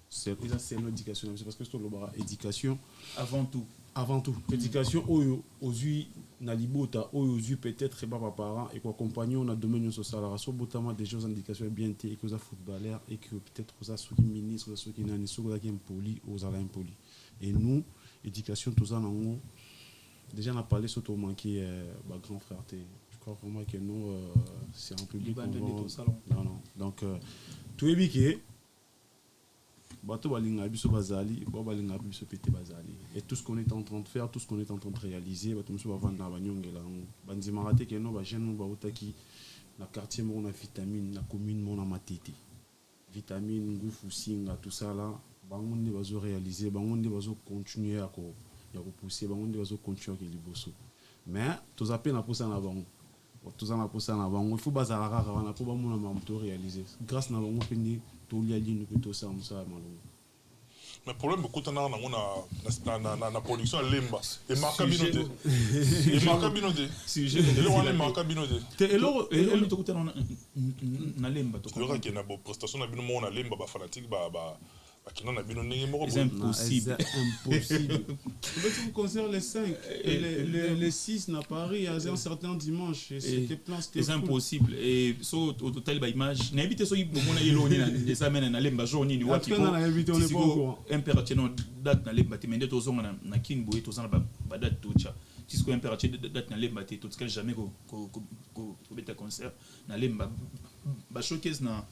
c'est une éducation parce que c'est le bas éducation avant tout éducation aux yeux na libota aux yeux peut-être pas par parents et quoi compagnon on a domaine social la so botama des choses indication bien et que ça footballeur et que peut-être aux sous ministre ceux qui n'ont sous qui impoli aux ala impoli et nous éducation tout ça non déjà on a parlé surtout manqué bah grand frère je crois vraiment que nous c'est en public non donc tout est bien bato balinga biso bazali bo balinga biso pété bazali et tout ce qu'on est en train de faire tout ce qu'on est en train de réaliser bato muso bavanda banyongela bandima raté que no ba jeune ba utaki na quartier mo na vitamine na commune mo na matete vitamine ngufu singa tout ça là bango ndi bazo réaliser bango ndi bazo continuer à ko ya ko pousser bango ndi bazo continuer ke liboso mais tous appels na pousser na bango tous en pousser na bango il faut bazala rara na po ba mo na mamto réaliser grâce na bango pendi tout y a ligne que tout ça malou mais problème beaucoup na na production lemba et marka binote et marka binote si je le wana marka binote et to kuta na lemba to ko ka na bo prestation na bino mo na lemba ba fanatique ba Bakina na bino ndenge moko c'est impossible. Tu concerne les 5 et les 6 na Paris à un certain dimanche c'était plein c'était c'est impossible et so au total ba image na habité so ibomona yeloni na esa mena na lemba journée ni waki ko na habité on est pas au courant impératif non date na lemba te mende to zonga na king boy to zana ba date to cha tisco impératif date na lemba te to tika jamais ko beta concert na lemba ba showcase na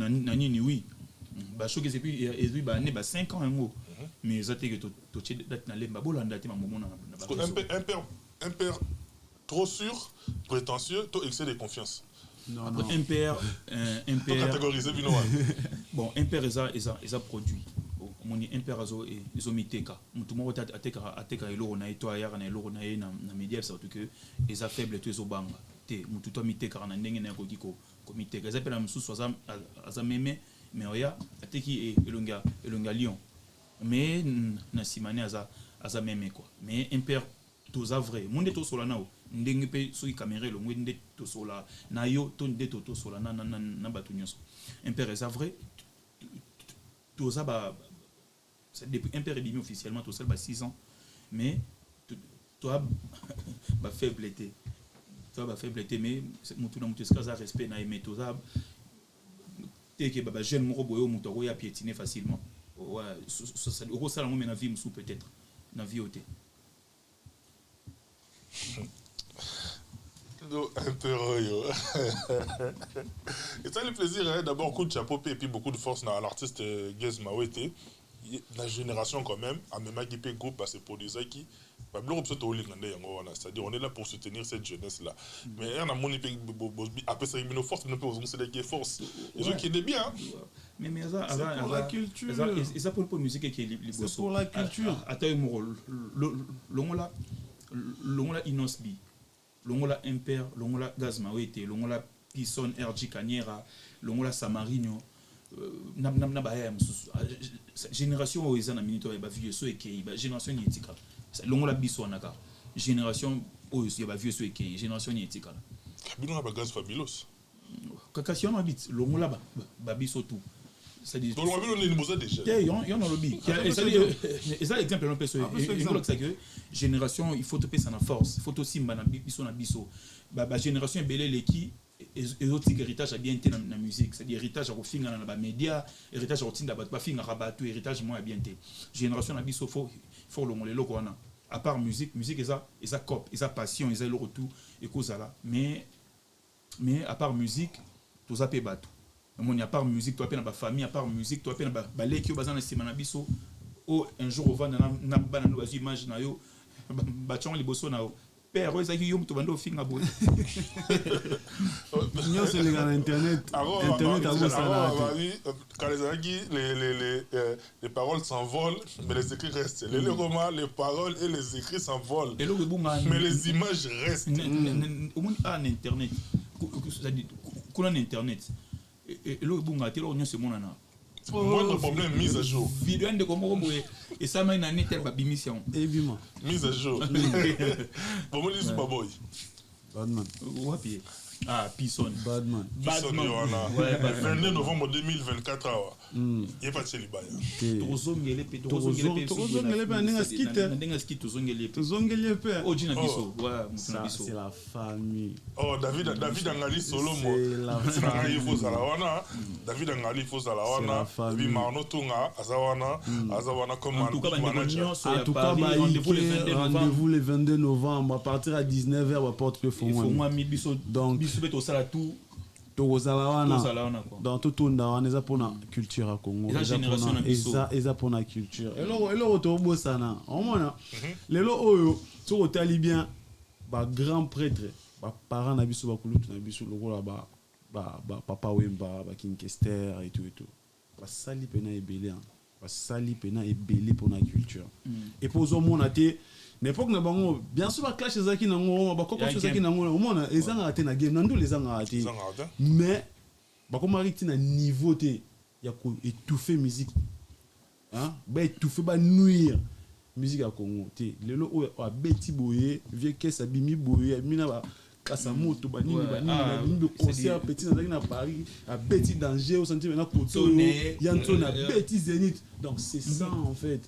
nini oui ba showcase et puis ba né ba 5 ans un mot mais ça que to che date na lemba bolanda te mamomo na impère trop sûr prétentieux to excès de confiance non impère catégoriser bino bon impère eza produit moni impère ezo miteka mutu moko ateka eloko na eto ayaka na eloko na ye na media surtout que eza faible to ezo banga te mutu to miteka na ndenge na yakoki ko miteka eza pela mususu aza meme mais oya ateki elonga Lyon mais na simane aza meme quoi mais impère toza vrai monde to sola nao ndenge pe soki caméra elongwe nde to sola na yo to nde to sola na batu nyonso impère eza vrai toza ba depuis impère est officiellement to sel ba 6 ans mais toi ba faiblité mais mutu na mutu eskaza respect na aimer toza que baba jeune moko boyo mutu ko ya piétiner facilement ouais ça au ça mais na vie musu peut-être na vie oté interroyo et ça le plaisir hein, d'abord coup de chapeau et puis beaucoup de force à l'artiste Gez Mawete la génération quand même à même qui peut groupe parce que pour des qui c'est-à-dire on est là pour soutenir cette jeunesse là mais on a mon après ça une force ne peut c'est des forces les gens qui est bien mais ça pour la culture et ça pour musique qui est c'est pour la culture attends longola inosbi longola impère longola Gaz Mawete longola Pisson, RG Kanyera, Longola Samarino, na baya génération où ils en a minute ba vieux so et génération nietika. Longola biso naka. Génération où il y a vieux so et génération nietika. Kabino na bagaz fabulos. Kakation habite Longola ba biso tout. Ça dit donc on a besoin déjà il y en a lobby et ça exemple non personne et donc ça que génération il faut te payer ça na force il faut aussi mbana biso na biso ba génération belé les qui et autres héritage a bien été dans la musique c'est-à-dire héritage à finga na ba média héritage à tinda ba finga rabatu héritage moi a bien été génération na biso faut le molelo ko na à part musique et ça cop et ça passion et ça le retour et cause là mais à part musique tout ça peut battre. Il y a pas de musique, toi, à famille, à part musique, toi, à balai qui est basé dans le biso. Oh, un jour, on va dans la image, bâton les bossons. Père, c'est qui yom tu vas nous faire un bout. Non, c'est les gars Internet. Internet a ça. Quand les paroles s'envolent, mais les écrits restent. Les romans, les paroles et les écrits s'envolent. Mais les images restent. Au moins, en Internet. Qu'on a Internet. Et le bunga telo onyo se monana moindre problème mise à jour vidéo de comment et ça m'a une tel ba bimission et bima mise à jour bon moi dis pas boy Badman wapi Pisson Badman ouais 22 novembre 2024 il y a pas de célibataire tozongele pe ndinga skit tozongele pe ojina biso ouais mutuna biso c'est la famille David Angali solo mo c'est la il faut ça la wana David Angali faut ça la wana bi Marno Tunga azawana comme manager en tout cas rendez-vous le 22 novembre à partir à 19h à porte le fond moi mi biso donc biso ça la tout dans tout on est pour la culture à Congo eza pour la culture et là autobo sana on mona les lo oyo so otali bien ba grand prêtre ba parents na biso ba kulutu na biso lokola ba papa Wemba ba King Kester et tout ba sali pena ebele pour la culture et pour zo mona te n'époque na bango bien sûr ba clash ezaki nango ba koko ezaki nango omona ezanga te na game nando ezanga te mais ba ko mariti na niveau te ya ko étouffer musique hein ba étouffer ba nuire musique à Congo te lelo o abeti boye vie kesa bimi boye mina ba kasa moto banini de concert petit na Paris à Betty Danger au sentier na Koto Yanto na Betty Zénith donc c'est ça en fait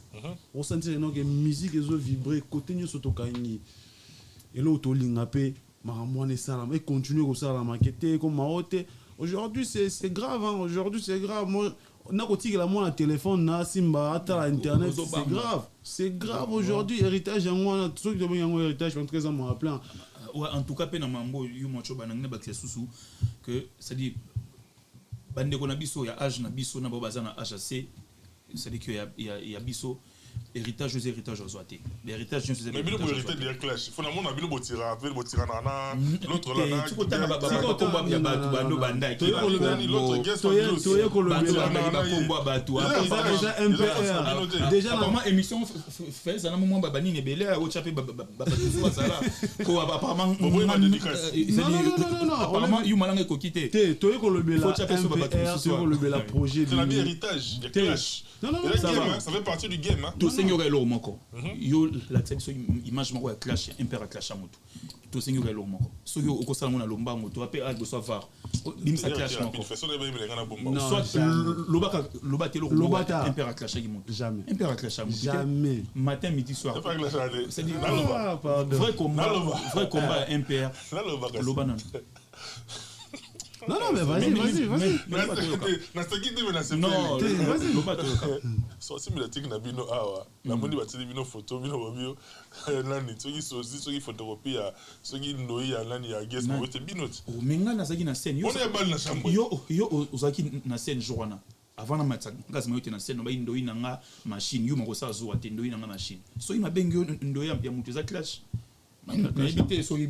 on sentir que musique ezo vibrer côté nyo sotokangi et l'auto lingapé maramone ça et continuer comme ça la maquette comme maote aujourd'hui c'est grave hein aujourd'hui c'est grave moi na kotika la moi téléphone na simba ata internet c'est grave aujourd'hui héritage en truc de bon héritage en 13 ans me rappeler ouais en tout cas pe na mambo yu mocho bananga ba susu que ça dit bande ko na biso ya âge na biso na baza na âge assez ça dit que ya biso héritage aux oité l'héritage je faisais mais bilo héritage de clash faut na mona bilo botira na l'autre là tu ko tanga ba komba ya batu bando banda ki l'autre guest toye ko le ba komba batu déjà MPR déjà comment émission fait ça na moment ba bani nebele o chapé ba tout ça là ko apparemment non apparemment yu malanga ko quitter toye ko le bela MPR toye ko le bela projet c'est la héritage de clash non ça fait partie du game hein to seigneur elo moko yo la tsebiso image moko ya clash impera clash moto to seigneur elo moko so yo okosala mona lomba moto ape algo savoir limsa clash moko soit lobata impera clash gi moto jamais impera clash moto jamais matin midi soir c'est dit vrai combat impera lobana non mais vas-y non vas-y so similatique na bino awa na moni bateli bino photo bino bobio nani soki photocopie ya soki noyi ya nani ya guest mo te bino o menga na zaki na scène yo on ya bal na chambre yo ozaki na scène journa avant na matsa ngazi moyote na scène ba ndoyi nanga machine yo moko sa zo ate ndoyi nanga machine so ina bengi ndoyi ya mutu za clash na éviter soy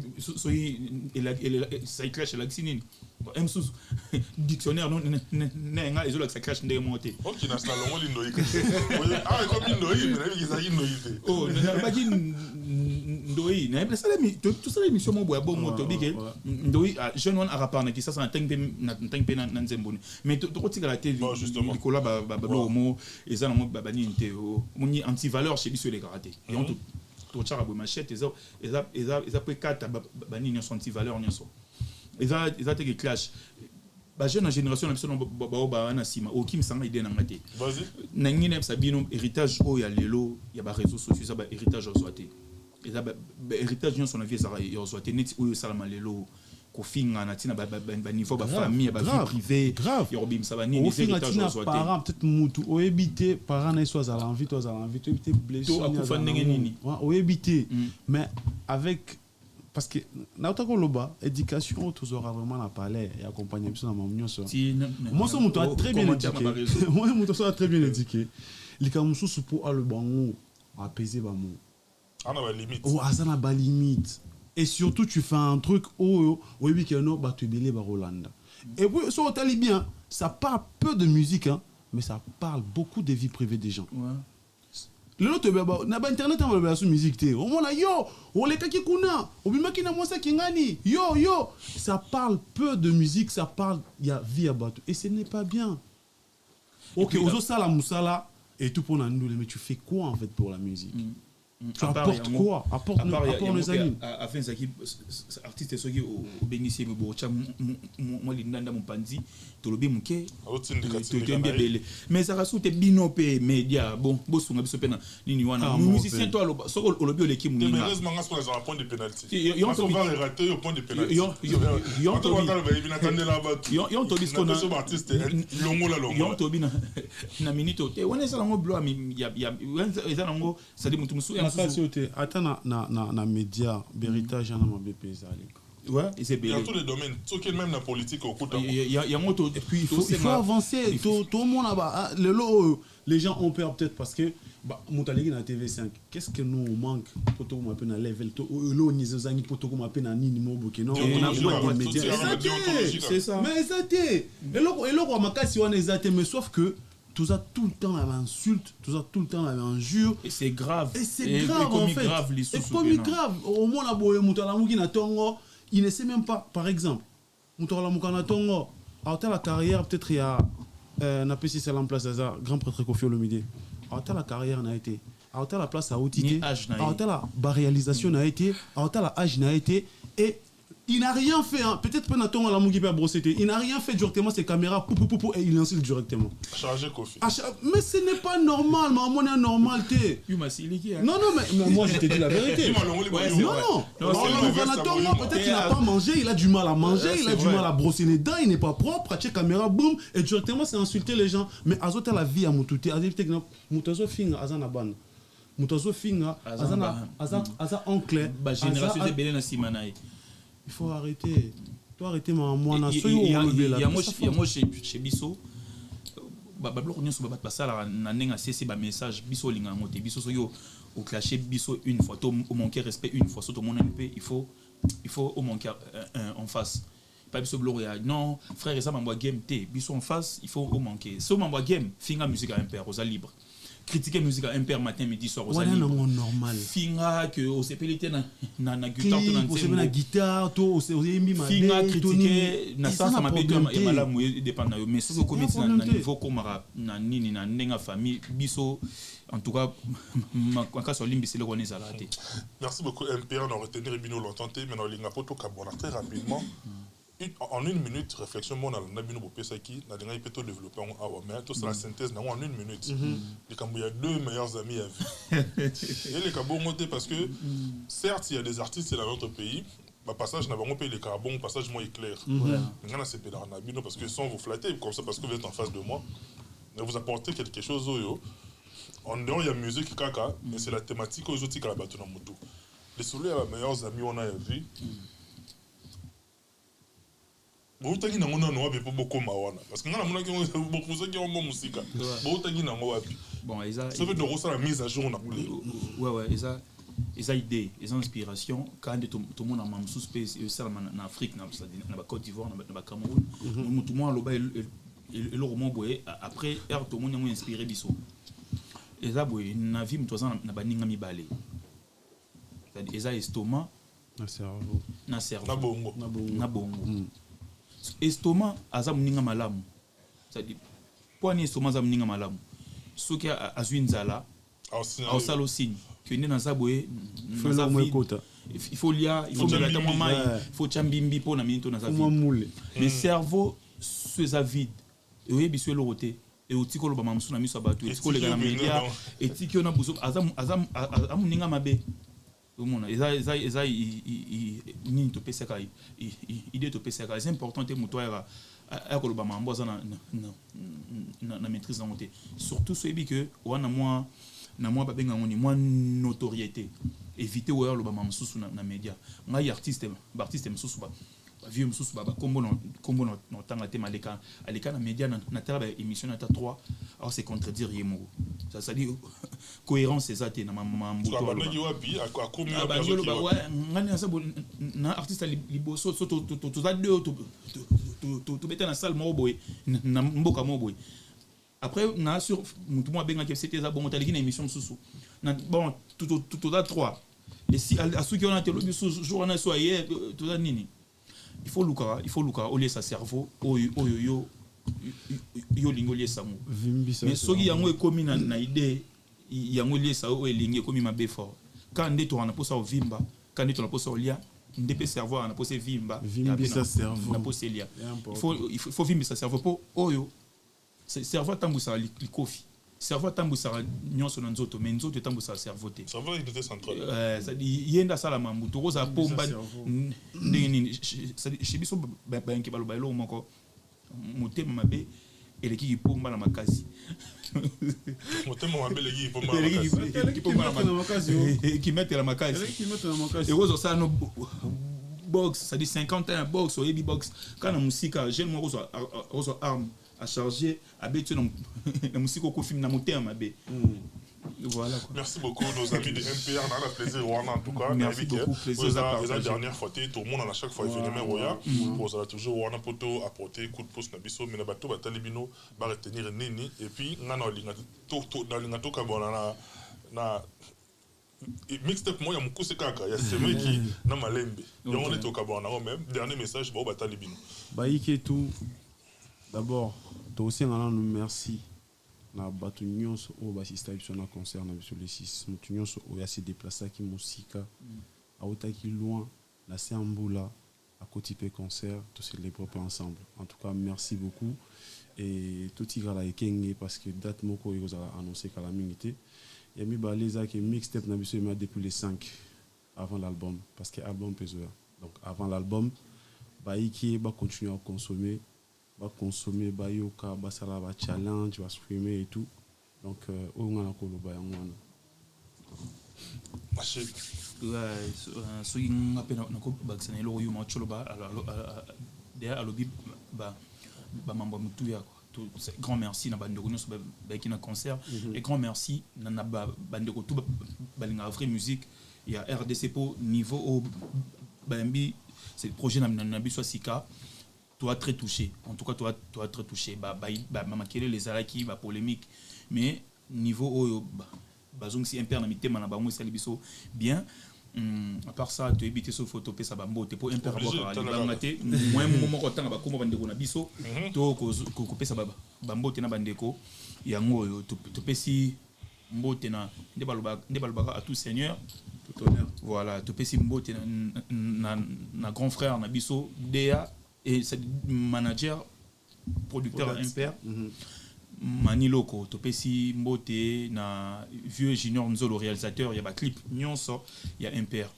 ça clash la xinine em sous dictionnaire non nga ezo la clash ndé monté OK na sala ngoli ndoyi ah comme ndoyi mais na bizaki ndoyi oh na ba ki ndoi na ça tout ça l'émission mo boya bon moto bike ndoi jeune on arapa na qui ça en tengpe na nzemboni mais to kotika la télé Nicolas bablo mo eza na mo babani nte moni anti valeur chez biso les karaté et on to chara bo machette eza pe kata bani ni anti valeur nyonso eza te clash ba jeune génération na biso ba na sima o kim sanga idée na ngate vas-y na ngine sa bino héritage o ya lelo ya ba réseaux sociaux ça ba héritage o soité eza ba héritage nyonso na vie ça yo soité net o salama lelo ko finga na tina ba niveau ba famille ba vie privée yo robim ça ba ni héritage o soité parent peut-être mutu o éviter parent na soit à l'envie toi à l'envie tu éviter blessure o éviter mais avec parce que nautako loba éducation tous aura vraiment la palais et accompagner bien na mamunyo so moi ça mutu très bien éduqué moi mutu ça très bien éduqué les kamusu pour le bango apaiser ba mo ana ba limite oh azana ba limite et surtout tu fais un truc oh oui que non ba tu belé ba Rolanda et puis sur tali bien ça parle peu de musique hein mais ça parle beaucoup des vies privées des gens le lot na ba internet on va sur musique té on mona yo on les kaki kuna obimaki na mosa kingani yo ça parle peu de musique ça parle il y a vie à bateau et ce n'est pas bien OK ozo sala musala et tout pour nous mais tu fais quoi en fait pour la musique tu apportes quoi apporte nos amis afin ça qui artiste ceux qui au bénéficier me bocha moi lindanda mon panzi to lobi muke to bele mais ça rasoute binope média bon bosunga biso pena nini wana musicien toi soko lobi le kim mais heureusement ngas pour les points de pénalité on va les rater au point de pénalité yo to disco na artiste longo la longo yo to bina na minute te wana ça ngo blo mi ya eza ngo ça dit mutu musu attends na média héritage na mabp ezali ouais et c'est bien dans tous les domaines sauf même la politique au coup il y a moto et puis il faut avancer tout le monde là-bas les gens ont peur peut-être parce que mutalegi na TV5 qu'est-ce que nous manque pour tout m'appeler na level to lo nizozangi pour tout m'appeler na nini moboke non on a besoin des médias c'est ça mais exacté et lo makasi wana exacté mais sauf que tout ça tout le temps la insulte, tout ça tout le temps la injure et c'est grave en fait et comme grave au moins la boye mutala muki na tongo il ne sait même pas par exemple mutala muka na tongo à la carrière peut-être il y a na PC c'est en place ça grand prêtre Kofi Olomide à la carrière n'a été à la place à Otité à la réalisation n'a été à la âge n'a été et il n'a rien fait, hein. Peut-être pendant ton la mouki peut brosser. Il n'a rien fait directement ses caméras, et il lance directement. Chargé Kofi. Mais ce n'est pas normal, maman est normal. Non, mais moi je te dis la vérité. Non. Peut-être qu'il n'a pas mangé, il a du mal à manger, il a du mal à brosser les dents, il n'est pas propre, tu caméra, boum, et directement c'est insulter les gens. Mais Azota la vie à Moutouté, Azota Moutazo Finga, Azana Ban. Moutazo Finga, Azana Oncle. Génération de Bélé Simanaï. Il faut arrêter. Tu arrêter moi na so yo il y a moi chez biso bablo konyo so ba sala na nenga cc ba message biso linga ngote biso so yo au clasher biso une fois au manquer respect une fois so to mon MP il faut au manquer en face pas biso blo ya non frère ça m'envoie game T biso en face il faut au manquer so m'envoie game finga musique à impère aux libre critiquer musique à impère matin midi soir aux libre normal finga que au CPLT na guitare to na nzembo na guitare to au yembi ma finga critiquer na ça m'a béto et malamu dépend na yo mais ce commis na niveau komara na nini na ndenga famille biso en tout cas quand sur limbi c'est le connaît ça là. Merci beaucoup MPR on retenir bino longtemps mais on linga poto kabona très rapidement. En une minute, réflexion, moi, on a bien plutôt développé mais tout ça la synthèse, en une minute. Il y a deux meilleurs amis à vie. Et les cabos montés parce que, certes, il y a des artistes dans notre pays, le passage n'a pas payé les carbons, passage moins éclair. Maintenant, c'est pédard parce que sans vous flatter, comme ça, parce que vous êtes en face de moi, vous apportez quelque chose. En dehors, il y a musique, caca, mais c'est la thématique aujourd'hui qui a la battue dans moto. Les soleils, les meilleurs amis, on a vu. Boutaki na ngona no wapi beaucoup mawana parce que ngana mona ki beaucoup ça qui ont bon musique boutaki na ngo wapi bon ça fait de reçoit la mise à jour na coulé ouais ça idée ils inspiration quand tout le monde en même sous space et ça en Afrique na Côte d'Ivoire na Cameroun tout le monde loba et le roman boy après tout le monde inspiré biso et ça boy na vie mtoza na baninga mibale c'est-à-dire eza estomac na cerveau na cerveau na bongo estomac aza moninga malamu, c'est-à-dire poani estomac aza moninga malamu soki azwi nzala aosala osini kende naza boye naza vide, il faut lia, il faut mettre mon mai, il faut chambimbi pour na minute naza vide. Le cerveau soit vide et oui biso le roté et au tiko lo ba mamsu na miso abatu et tiko le gana media et tiko na buzo azam amuninga mabe omona eza ni to pesaka idée to pesaka c'est important te muto ya akoloba mambo aza na maîtrise en roté surtout so ebi que wana moi na moi ba benga ngoni moi notoriété éviter ou le ba mamsu na media ngai artiste msusu ba vieux msusu ba kombo no tanga te maleka aleka na media na terre émission na 3 alors c'est contredire yemo ça dit cohérence c'est ça te na mambo to ba ngi wapi akomi ba ngolo ba ouais ngani na sabo na artiste liboso so to za deux to beta na salle mo boy na mboka mo boy après na sur mutu mo benga que c'était ça bon taliki na émission msusu na bon tout za 3 et si à ceux qui ont été le jour na so hier tout ça nini il faut luka au lieu sa cerveau yo lingo lié samu mais soki yango ekomi na idée yango lié sa o elingi ekomi mabe fort quand ndeto wana posa ovimba quand ndeto na posa olia ndepe cerveau na posa vimba sa cerveau na posa lia il faut vimba sa cerveau po oyo cerveau tambusa likofi cerveau tambusaka nyonso na nzoto mais nzoto tambusaka cerveau te cerveau unité centrale c'est-à-dire yenda sala mambu tokoza pomba ndenge nini chez biso bayanke baloba eloko moko motema mabe eleki kipomba na makasi motema mabe eleki kipomba na makasi kimetela makasi ekozosala no box c'est-à-dire 50 ans box oyebi box kana musika jeune moko ozo arme à charger à bêter la musique au film na moteur mabe voilà quoi. Merci beaucoup nos amis de MPR on a le plaisir en tout cas merci beaucoup plaisir la dernière fois tout le monde à chaque fois événement roya pour ça toujours on a poto apporter coup de pouce na biso mais na bato batali bino ba retenir nini et puis ngana linga to ka bona na mixtape moi ya mukuse kaka ya semeki na malembe ya on est au kabona même dernier message ba batali bino ba iketu. D'abord, toi aussi, nous merci. Na batu nyonso o basista biso na concert na biso le 6. Mutu nyonso o ya se déplacer ki musika. Aota ki loin na Sambula à côté pe concert, tout célébrer ensemble. En tout cas, merci beaucoup et tout ira la ekenge parce que date moko yo za annoncer kala mingité. Ya mi ba les ki mixtape na biso ma depuis les 5 avant l'album parce que album peso. Donc avant l'album, ba iki ba continuer à consommer va consommer bayoka basala ba challenge va streamer et tout donc on a ko loba yango machine so yinga pena nako baksana lo yo ma choloba derrière alobi ba mambo mutu ya quoi grand merci na bande ko nyonso ba ki na concert et grand merci na bande ko tout balinga vraie musique il y a RDC pour niveau au bambi c'est le projet na biso sika toi très touché en tout cas toi très touché mama kele les alaki ba polémique mais niveau oyo bazong si imperne mitema na bango sali biso bien à part ça tu éviter so photo pe sa bambo te pour imperne boka ngate moi moko tanga ba komba bandeko na biso to ko pesa bambo te na bandeko yango oyo to pesi mbote na nde balobaka à tout seigneur tout honneur voilà to pesi mbote na grand frère na biso Dea et c'est manager producteur impère Maniloko topesi mbote na vieux junior nzolo réalisateur il y a ba clip nyonso il y a impère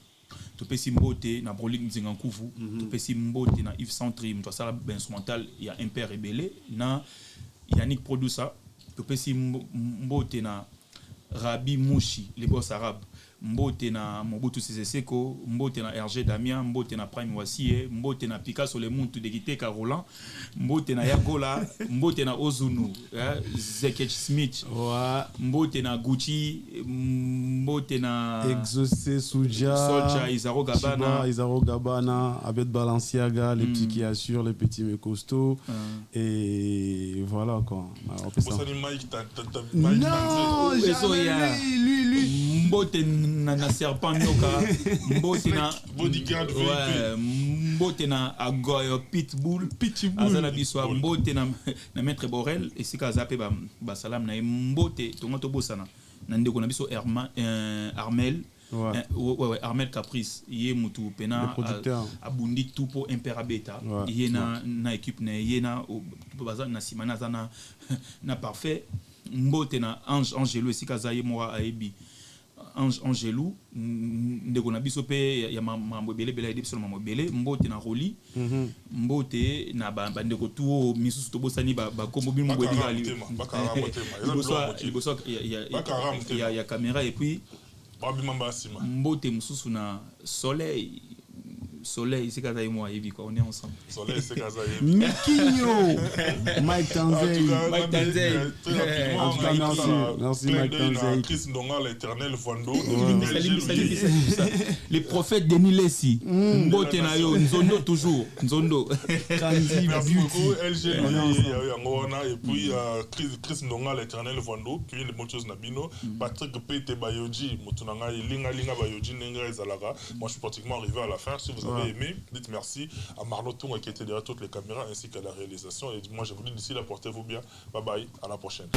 topesi mbote na Brolik Nzingankuvu topesi mbote na Yves Centri mto sala instrumental il y a impère rebelle na Yannick Produsa topesi mbote na Rabi Mouchi les boss arabes mbote na Mobutu Sese Seko mbote na RG Damien mbote na Prime Wasie mbote na Picasso le muntu de Giteka Roland mbote na Yagola mbote na Ozunu Zekech Smith mbote na Gucci mbote na Exaucé Soulja Izaro Gabana Abed Balenciaga les petits qui assurent les petits mais costauds et voilà quoi non lui mbote na serpent nyoka mbote na bodyguard ouais mbote na agoyo pitbull azana biso mbote na maître Borel esika zape ba salam na mbote tonga to bosana na ndeko na biso Armel ouais Armel Caprice yé mutu pena abundi tout pour Imperabeta yé na équipe na yé na baza na simana zana na parfait mbote na Angelou esika zaye moi aibi Angelou ndeko na biso pe ya mambo belebele edi biso mambo bele mbote na Roli mbote na bandeko tuo misusu to bosani ba kombo bi mbo ebi ya caméra et puis mbote mususu na Soleil c'est kaza et moi et on est ensemble. Soleil c'est kaza et Mikinho Mike Tanzey merci Mike Tanzey Chris Ndonga l'éternel Vando les prophètes de Nilesi mbote na yo Nzondo toujours Nzondo merci beaucoup LG et puis Chris Ndonga l'éternel Vando qui est le motos Nabino Patrick Pete Bayoji mutunanga linga Bayoji nenga ezalaka. Moi je suis pratiquement arrivé à la fin. Si vous avez aimé, dites merci à Marlon Toung qui était derrière toutes les caméras ainsi qu'à la réalisation. Et moi je vous dis d'ici là, portez-vous bien. Bye bye, à la prochaine.